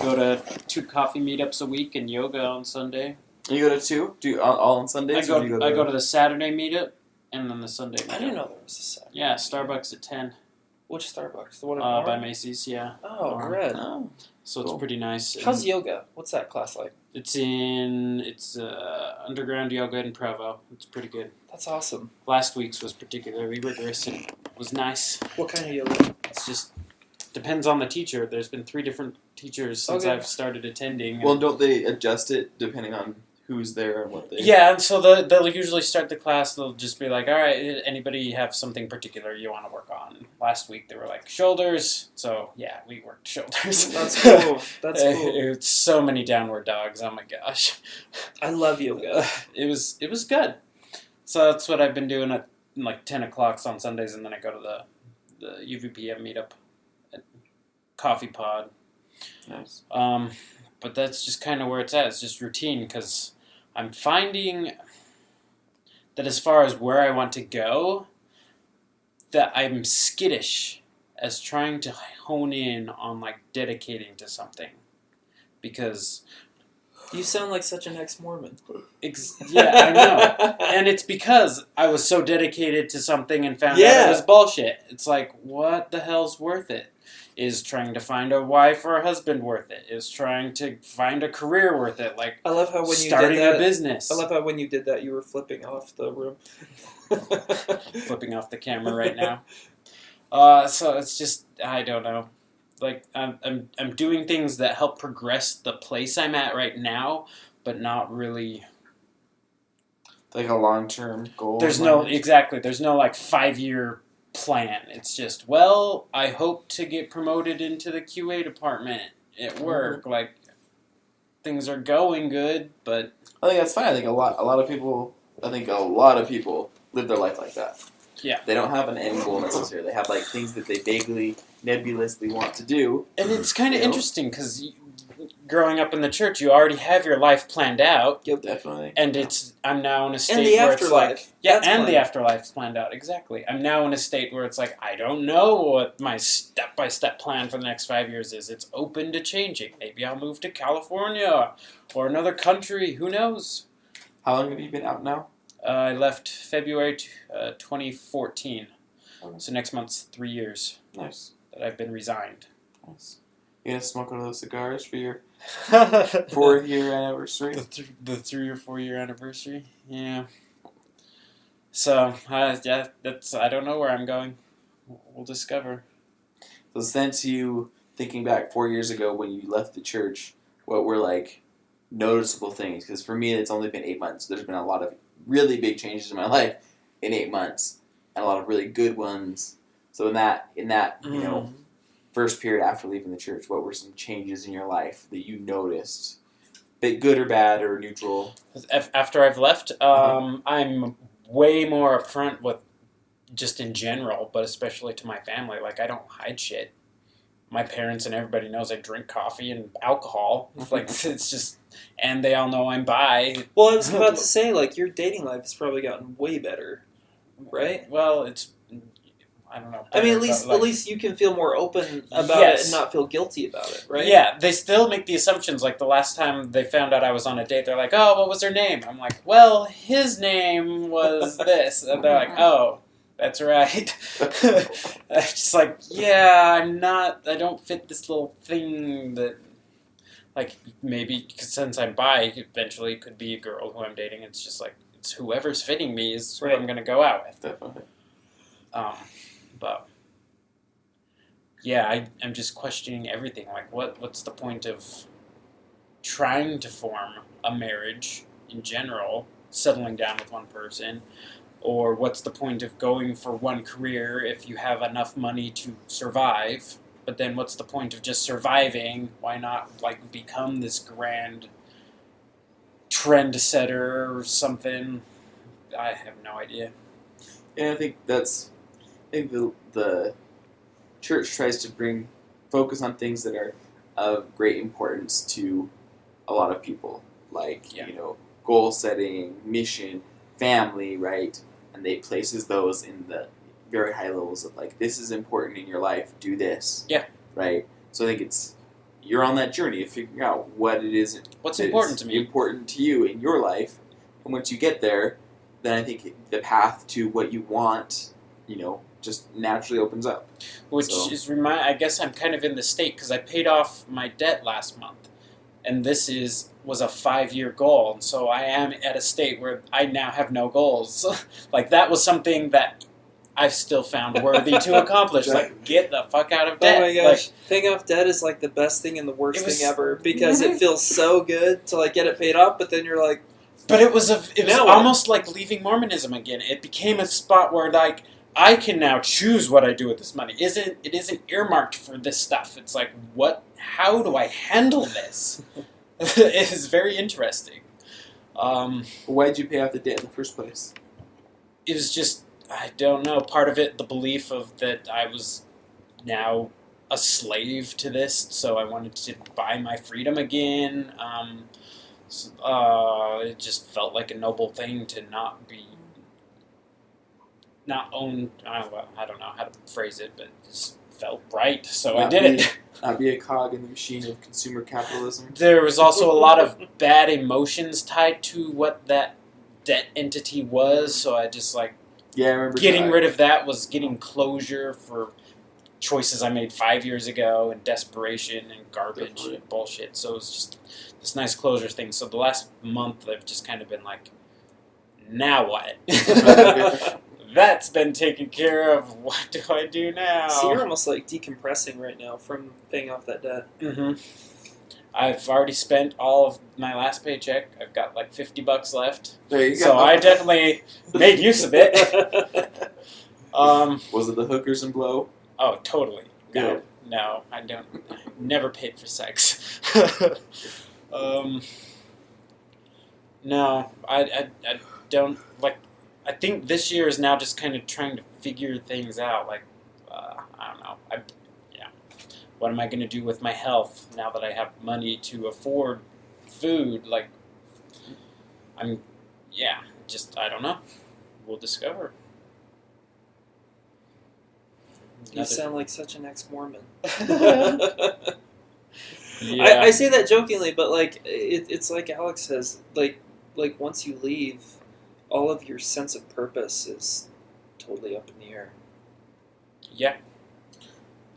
Go to 2 coffee meetups a week and yoga on Sunday. You go to 2? Do you, all on Sundays? I go to the Saturday meetup and then the Sunday meetup. I didn't know there was a Saturday. Yeah, Starbucks at 10. Which Starbucks? The one in by Macy's, yeah. Oh, red. Oh. So it's pretty nice. How's yoga? What's that class like? It's underground yoga in Provo. It's pretty good. That's awesome. Last week's was particularly rigorous and was nice. What kind of yoga? It's just depends on the teacher. There's been 3 different teachers since I've started attending. Well, don't they adjust it depending on who's there and what they... Yeah, and so they'll usually start the class, they'll just be like, all right, anybody have something particular you want to work on? Last week they were like, shoulders. So, yeah, we worked shoulders. That's cool. That's cool. It's so many downward dogs, oh my gosh. I love yoga. It was good. So that's what I've been doing at like 10 o'clock on Sundays, and then I go to the UVPM meetup at Coffee Pod. Nice. But that's just kind of where it's at. It's just routine, because I'm finding that as far as where I want to go, that I'm skittish as trying to hone in on like dedicating to something, because you sound like such an ex-Mormon. Yeah, I know. And it's because I was so dedicated to something and found out it was bullshit. It's like, what the hell's worth it? Is trying to find a wife or a husband worth it? Is trying to find a career worth it? Like, I love how when you starting did that, a business. I love how when you did that, you were flipping off the room. Flipping off the camera right now. So it's just, I don't know. Like, I'm doing things that help progress the place I'm at right now, but not really. Like a long-term goal. There's no 5-year plan. It's just, well, I hope to get promoted into the QA department at work. Like, things are going good, but I think that's fine. I think a lot of people live their life like that. Yeah. They don't have an end goal necessarily. They have like things that they vaguely, nebulously want to do. And it's kind of interesting because growing up in the church, you already have your life planned out. Yep, definitely. And I'm now in a state and the where afterlife. it's like, yeah, That's and planned. the afterlife's planned out, exactly. I'm now in a state where it's like, I don't know what my step-by-step plan for the next 5 years is. It's open to changing. Maybe I'll move to California or another country. Who knows? How long have you been out now? I left February 2014. So next month's 3 years. Nice. That I've been resigned. Nice. You gonna smoke one of those cigars for your 4-year anniversary? The 3 or 4 year anniversary? Yeah. So, yeah, I don't know where I'm going. We'll discover. So since you, thinking back 4 years ago when you left the church, what were like noticeable things? Because for me, it's only been 8 months. There's been a lot of really big changes in my life in 8 months, and a lot of really good ones. So in that first period after leaving the church, what were some changes in your life that you noticed? Bit good or bad or neutral? After I've left, I'm way more upfront with just in general, but especially to my family. Like, I don't hide shit. My parents and everybody knows I drink coffee and alcohol. Like, it's just, and they all know I'm bi. Well, I was about to say, like, your dating life has probably gotten way better, right? Well, it's, I don't know. I mean, Better, at least you can feel more open about it and not feel guilty about it, right? Yeah, they still make the assumptions. Like, the last time they found out I was on a date, they're like, oh, what was her name? I'm like, well, his name was this. And they're like, oh, that's right. I'm just like, yeah, I don't fit this little thing that, like, maybe, cause since I'm bi, eventually it could be a girl who I'm dating. It's just like, it's whoever's fitting me is who I'm going to go out with. Definitely. But yeah, I'm just questioning everything. Like, what's the point of trying to form a marriage in general, settling down with one person, or what's the point of going for one career if you have enough money to survive? But then what's the point of just surviving? Why not, like, become this grand trendsetter or something? I have no idea. Yeah, I think the church tries to focus on things that are of great importance to a lot of people, like goal setting, mission, family, right? And they places those in the very high levels of like, this is important in your life, do this. Yeah. Right? So I think you're on that journey of figuring out what it is what's important to me, important to you in your life, and once you get there, then I think the path to what you want, just naturally opens up. Which is I guess I'm kind of in the state because I paid off my debt last month, and this was a 5-year goal, and so I am at a state where I now have no goals. Like, that was something that I've still found worthy to accomplish. Like, get the fuck out of debt. Oh my gosh, like, paying off debt is like the best thing and the worst thing ever because it feels so good to like get it paid off, but then you're like. But it was almost like leaving Mormonism again. It became a spot where like, I can now choose what I do with this money. It isn't earmarked for this stuff. It's like, how do I handle this? It is very interesting. Why did you pay off the debt in the first place? It was just, I don't know, part of it, the belief of that I was now a slave to this, so I wanted to buy my freedom again. It just felt like a noble thing to not own, I don't know how to phrase it, but it just felt right, so I did it. Not be a cog in the machine of consumer capitalism. There was also a lot of bad emotions tied to what that debt entity was, so I just like, yeah, I remember getting rid of that was getting closure for choices I made 5 years ago and desperation and garbage Definitely. and bullshit. So it was just this nice closure thing. So the last month I've just kind of been like, now what? That's been taken care of. What do I do now? So you're almost like decompressing right now from paying off that debt. Mm-hmm. I've already spent all of my last paycheck. I've got like $50 left. There you go. So I definitely made use of it. Was it the hookers and blow? Oh, totally. Good. No, I don't. Never paid for sex. No, I don't like. I think this year is now just kind of trying to figure things out. Like, I don't know. What am I going to do with my health now that I have money to afford food? Like, I don't know. We'll discover. You sound like such an ex-Mormon. Yeah. I say that jokingly, but like it's like Alex says, like once you leave, all of your sense of purpose is totally up in the air. Yeah.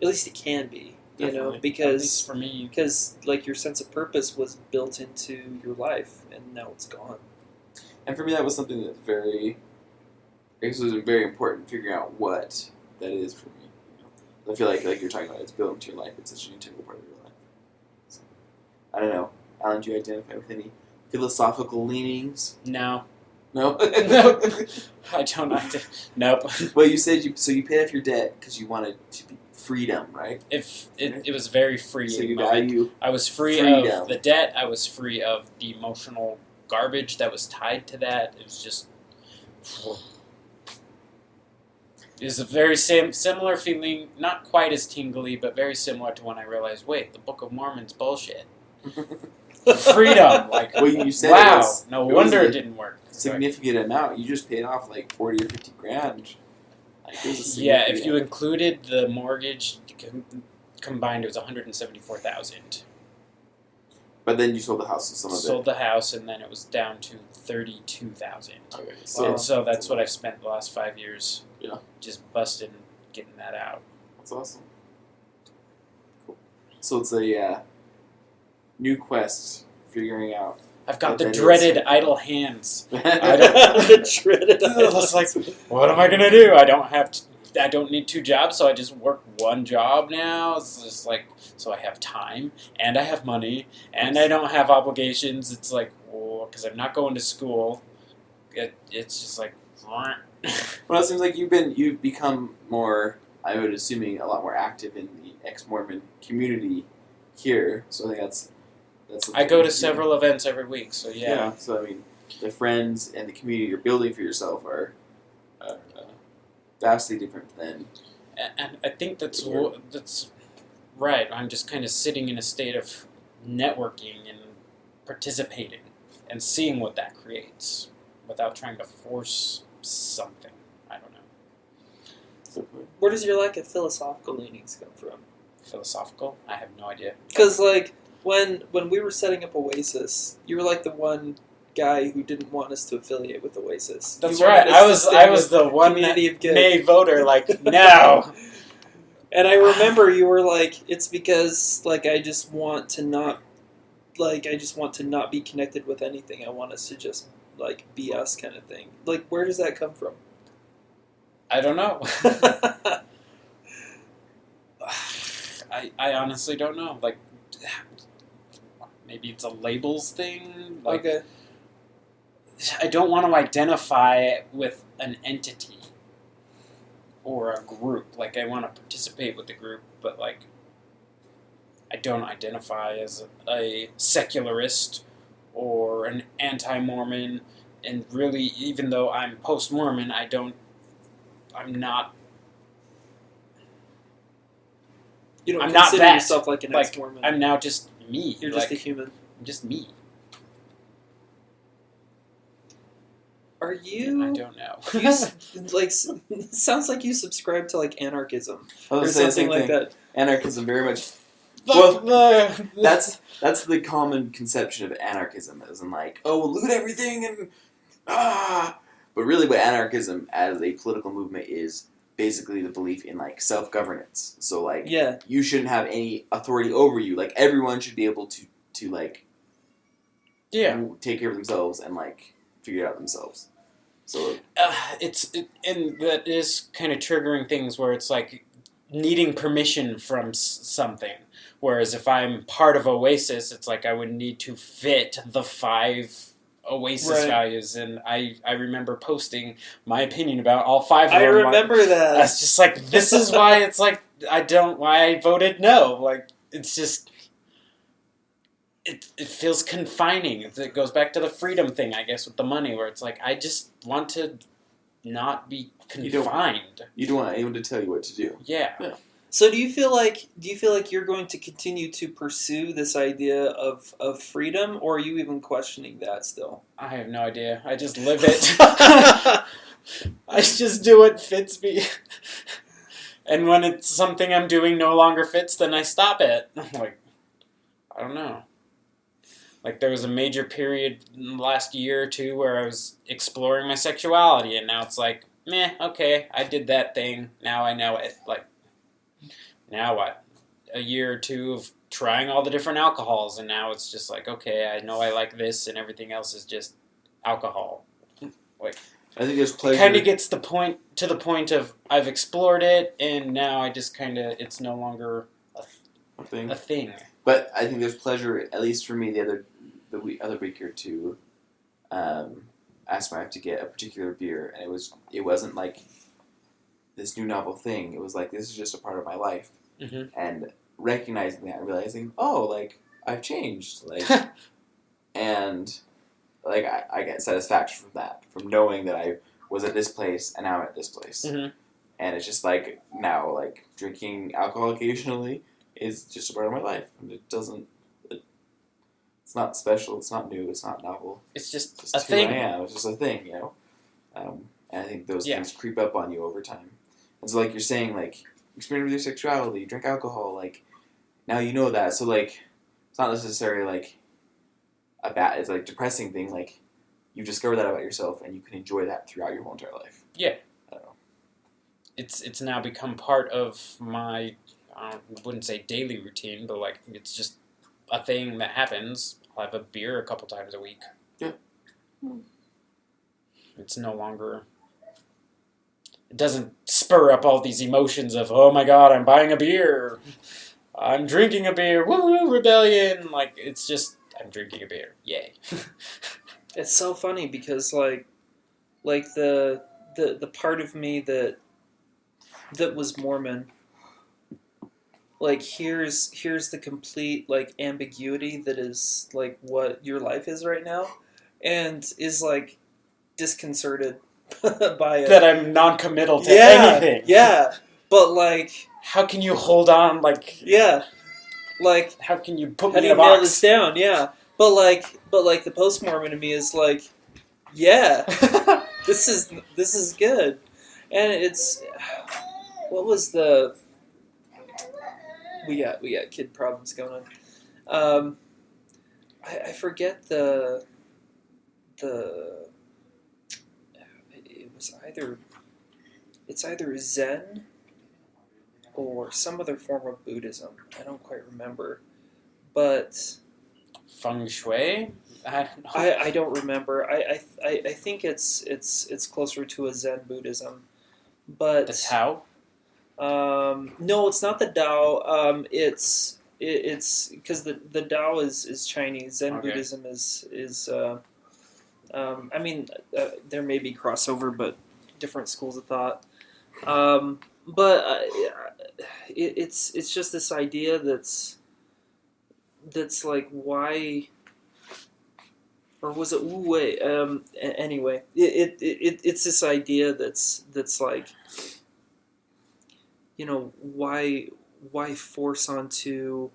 At least it can be, you know, Definitely. because At least for me. Because like your sense of purpose was built into your life, and now it's gone. And for me, that was something that's very important, figuring out what that is for me. You know? I feel like you're talking about, it's built into your life. It's such an integral part of your life. So, I don't know. Alan, do you identify with any philosophical leanings? No. No? No. I don't have to. Nope. Well, you said you paid off your debt because you wanted to be freedom, right? It was very freeing. So you moment. value I was free freedom. of the debt. I was free of the emotional garbage that was tied to that. It was just. It was a very similar feeling, not quite as tingly, but very similar to when I realized, wait, the Book of Mormon's bullshit. Freedom, like, Well, you said wow, it was, no it wonder was it didn't work. significant amount. You just paid off like 40 or 50 grand. Like, it was a Yeah, if significant- you included the mortgage combined, it was $174,000. But then you sold the house to some of Sold the house, and then it was down to $32,000. Okay, And so that's what I've spent the last 5 years. Yeah. Just busting, getting that out. That's awesome. Cool. So it's a new quest, figuring out. I've got What the that is. dreaded idle hands. The dreaded It's like, what am I gonna do? I don't need 2 jobs, so I just work 1 job now. It's just like, so I have time, and I have money, and I don't have obligations. It's like, because I'm not going to school. It's just like, Well, it seems like you've become more, I would assuming, a lot more active in the ex-Mormon community here. So I think that's. I go to several events every week, so yeah. So I mean, the friends and the community you're building for yourself are vastly different than. And I think that's right. I'm just kind of sitting in a state of networking and participating and seeing what that creates without trying to force something. I don't know. Where does your lack of philosophical leanings come from? Philosophical? I have no idea. Because like when we were setting up Oasis, you were like the one guy who didn't want us to affiliate with Oasis. That's You wanted right. us to stay I was with the one Community of Good. nay voter. Like, no. And I remember you were like, it's because like I just want to not be connected with anything. I want us to just like be us kind of thing. Like, where does that come from? I don't know. I honestly don't know. Like, maybe it's a labels thing. Like, Okay. I don't want to identify with an entity or a group. Like, I want to participate with the group, but like, I don't identify as a secularist or an anti-Mormon. And really, even though I'm post-Mormon, I'm not. You don't I'm not consider that. yourself like an Like, ex-Mormon. I'm now just me. You're like, just a human. I'm just me. Are you? I don't know. Sounds like you subscribe to like anarchism I or was saying the something same like thing. that. Anarchism very much. Well, That's the common conception of anarchism, as in like, oh, we'll loot everything and But really, what anarchism as a political movement is basically the belief in like self-governance. So like Yeah. you shouldn't have any authority over you. Like everyone should be able to like take care of themselves and like figure it out themselves. So and that is kind of triggering things where it's like needing permission from something. Whereas if I'm part of Oasis, it's like I would need to fit the 5 Oasis values, and I remember posting my opinion about all 5 of them. I remember that. I was just like, this is why it's like why I voted no. Like it's just. It feels confining. It goes back to the freedom thing, I guess, with the money, where it's like I just want to not be confined. You don't want anyone to tell you what to do. Yeah. So do you feel like you're going to continue to pursue this idea of freedom, or are you even questioning that still? I have no idea. I just live it. I just do what fits me. And when it's something I'm doing no longer fits, then I stop it. I'm like, I don't know. Like, there was a major period in the last year or two where I was exploring my sexuality, and now it's like, meh, okay, I did that thing, now I know it. Like, now what? A year or two of trying all the different alcohols, and now it's just like, okay, I know I like this, and everything else is just alcohol. Like, I think there's pleasure. It kind of gets to the point of I've explored it, and now I just kind of, it's no longer a thing. But I think there's pleasure, at least for me, the other week or two. Asked my wife to get a particular beer, and it wasn't like this new novel thing. It was like, this is just a part of my life, and recognizing that, and realizing, oh, like I've changed, like, and like I get satisfaction from that, from knowing that I was at this place and now I'm at this place, and it's just like now, like drinking alcohol occasionally is just a part of my life, and it doesn't. It's not special. It's not new. It's not novel. It's just it's a thing. Who I am. It's just a thing, you know. And I think those things creep up on you over time. And so, like you're saying, like experiment with your sexuality, drink alcohol. Like now you know that. So like it's not necessarily like a bad. It's like depressing thing. Like you discover that about yourself, and you can enjoy that throughout your whole entire life. Yeah. I don't know. It's now become part of my. I wouldn't say daily routine, but like it's just a thing that happens. I'll have a beer a couple times a week. Yeah. It's no longer... It doesn't spur up all these emotions of, oh my god, I'm buying a beer. I'm drinking a beer. Woo, rebellion. Like, it's just, I'm drinking a beer. Yay. It's so funny because, like the part of me that was Mormon... Like here's the complete like ambiguity that is like what your life is right now, and is like disconcerted by it. That I'm non-committal to anything. Yeah, but like, how can you hold on? Like, like how can you put how me do in a you nail box? this down? Yeah, but like the post-Mormon in me is like, yeah, this is good, and it's what was the. We got kid problems going on. I forget the it was it's either Zen or some other form of Buddhism. I don't quite remember, but Feng Shui. I don't remember. I think it's closer to a Zen Buddhism, but the Tao. No, it's not the Tao. It's because the Tao is Chinese. Zen Buddhism is I mean, there may be crossover, but different schools of thought. But it's just this idea that's like, why, or was it Wu Wei? Anyway, it's this idea that's like, you know, why force onto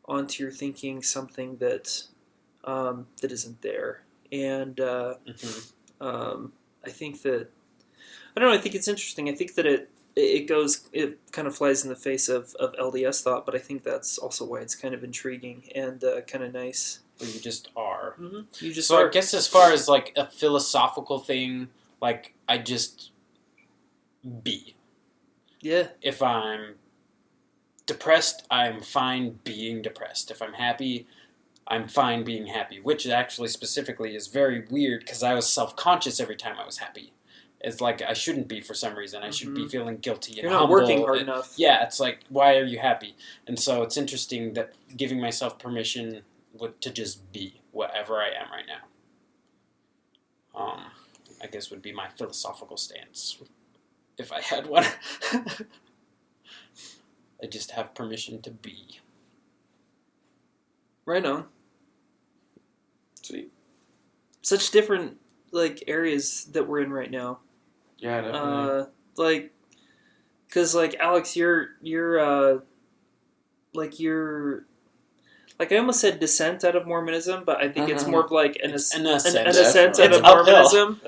your thinking something that that isn't there? And I think that, I don't know, I think it's interesting. I think that it kind of flies in the face of LDS thought, but I think that's also why it's kind of intriguing and kind of nice. Well, you just are. Mm-hmm. You just so are. I guess as far as like a philosophical thing, like I just be. Yeah. If I'm depressed, I'm fine being depressed. If I'm happy, I'm fine being happy, which actually specifically is very weird because I was self-conscious every time I was happy. It's like I shouldn't be for some reason. I should be feeling guilty and You're not humble. working hard enough. Yeah, it's like, why are you happy? And so it's interesting that giving myself permission to just be whatever I am right now. I guess would be my philosophical stance if I had one. I just have permission to be. Right on. Sweet. Such different areas that we're in right now. Yeah, definitely. Because Alex, you're I almost said descent out of Mormonism, but I think it's more of like an ascent out of Mormonism.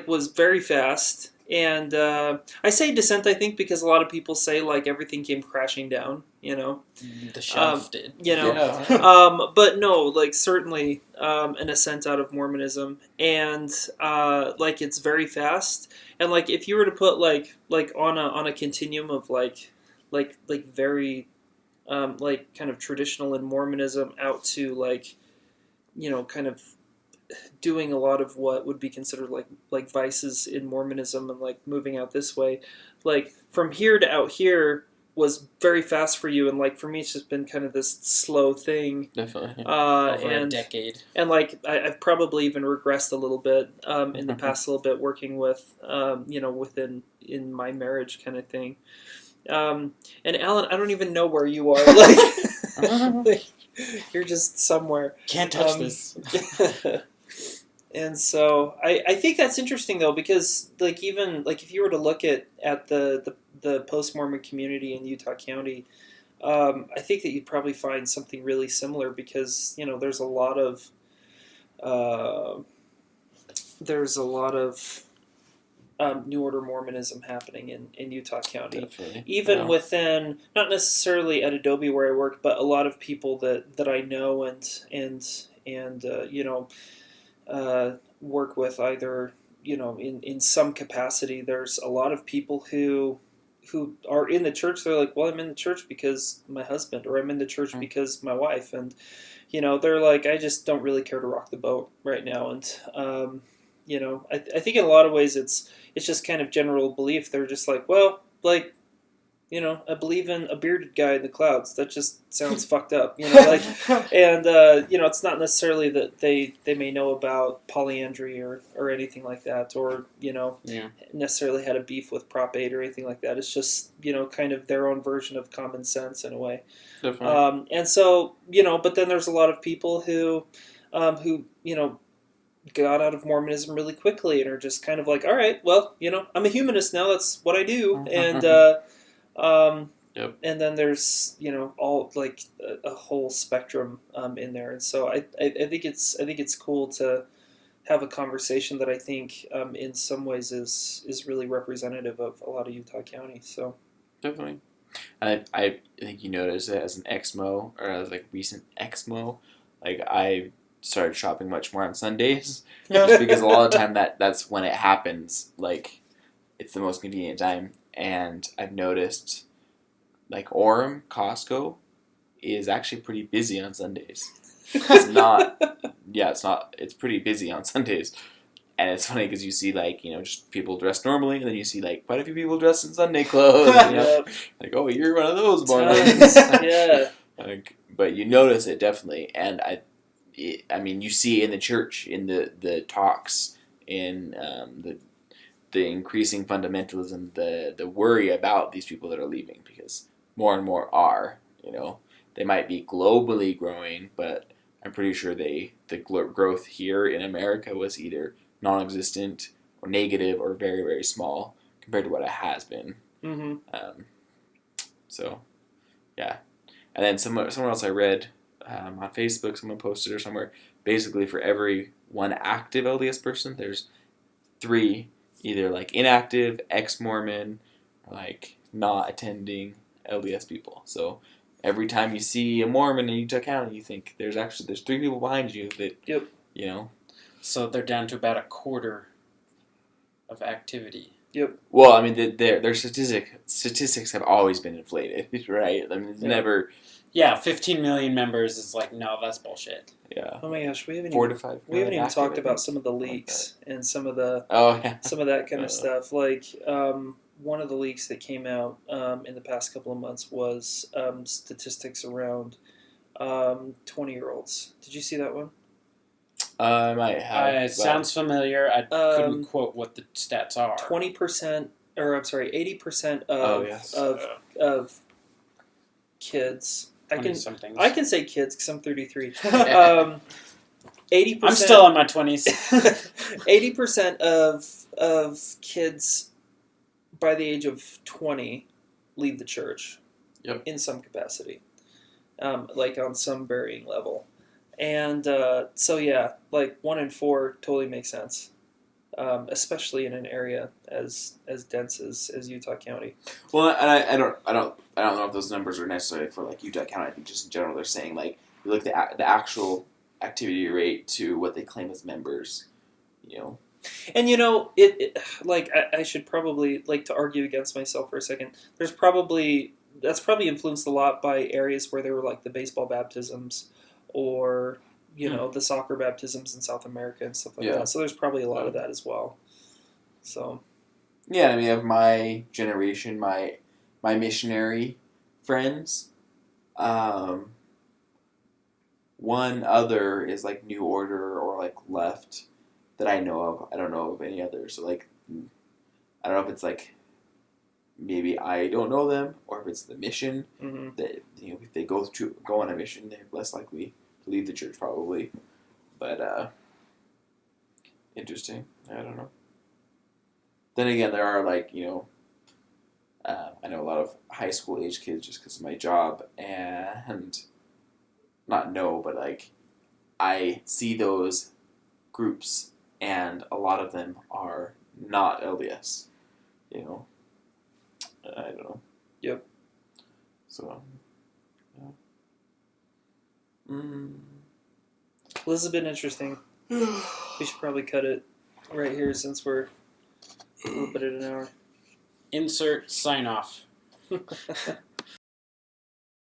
Was very fast. And I say descent, I think, because a lot of people say everything came crashing down, The shelf did. Yeah. But no, certainly an ascent out of Mormonism, and it's very fast. And if you were to put on a continuum of very kind of traditional in Mormonism out to kind of doing a lot of what would be considered like vices in Mormonism and moving out this way, from here to out here was very fast for you, and for me it's just been kind of this slow thing. Definitely. Over a decade. And I've probably even regressed a little bit in the past little bit working with within in my marriage kind of thing. And Alan, I don't even know where you are. You're just somewhere. Can't touch this. And so I think that's interesting though, because even if you were to look at the post-Mormon community in Utah County, I think that you'd probably find something really similar, because there's a lot of New Order Mormonism happening in Utah County. Definitely. Even within, not necessarily at Adobe where I work, but a lot of people that I know and work with either, in some capacity. There's a lot of people who are in the church. They're like, well, I'm in the church because my husband, or I'm in the church because my wife. And, they're like, I just don't really care to rock the boat right now. And, I think in a lot of ways it's just kind of general belief. They're just like, well, I believe in a bearded guy in the clouds. That just sounds fucked up, and it's not necessarily that they may know about polyandry or anything like that, or necessarily had a beef with Prop 8 or anything like that. It's just kind of their own version of common sense in a way. Definitely. And so but then there's a lot of people who got out of Mormonism really quickly and are just kind of like, all right, well, I'm a humanist now. That's what I do, and. Yep. And then there's all a whole spectrum in there, and so I think it's cool to have a conversation that I think in some ways is really representative of a lot of Utah County. So definitely, I think you notice it as an ex-mo, or as recent ex-mo, I started shopping much more on Sundays, just because a lot of the time that's when it happens. It's the most convenient time, and I've noticed. Orem, Costco, is actually pretty busy on Sundays. It's not. Yeah, it's not. It's pretty busy on Sundays, and it's funny because you see just people dressed normally, and then you see quite a few people dressed in Sunday clothes. Oh, you're one of those Mormons. Yeah. But you notice it definitely, and I mean, you see it in the church, in the talks, in the increasing fundamentalism, the worry about these people that are leaving, because more and more are, they might be globally growing, but I'm pretty sure the growth here in America was either non-existent or negative or very, very small compared to what it has been. Mm-hmm. So, yeah. And then somewhere else I read on Facebook, someone posted or somewhere, basically for every one active LDS person, there's 3 either inactive, ex-Mormon, or not attending LDS people. So every time you see a Mormon in Utah County, you think there's 3 people behind you that, Yep. So they're down to about a quarter of activity. Well, I mean, their statistics have always been inflated, right? I mean, it's never. Yeah, 15 million members is like, no, that's bullshit. Yeah. Oh my gosh, we haven't 4 even, to 5. we haven't even active, talked I about think. some of the leaks and some of the some of that kind of stuff. Like one of the leaks that came out in the past couple of months was statistics around 20-year-olds. Did you see that one? I might have. It sounds familiar. I couldn't quote what the stats are. 20%, or I'm sorry, 80% of kids. I can say kids because I'm 33. 80%. I'm still in my 20s. 80% of kids by the age of 20 leave the church. Yep. In some capacity, like on some varying level. And so, yeah, like 1 in 4 totally makes sense, especially in an area as dense as Utah County. Well, I don't know if those numbers are necessarily for like Utah County. I think just in general they're saying like you look at the actual activity rate to what they claim as members, you know. And like I should probably like to argue against myself for a second. That's probably influenced a lot by areas where there were like the baseball baptisms. Or, the soccer baptisms in South America and stuff like that. So there's probably a lot of that as well. So. Yeah, I mean, of my generation, my missionary friends, one other is like New Order or like Left that I know of. I don't know of any others. So like, I don't know if it's like maybe I don't know them or if it's the mission that if they go on a mission, they're less likely to leave the church probably. But interesting. I don't know. Then again, there are like I know a lot of high school age kids just because of my job and not know, but like I see those groups and a lot of them are not LDS. I don't know. Yep. So, yeah. Well, this has been interesting. We should probably cut it right here since we're a little bit at an hour. Insert sign off.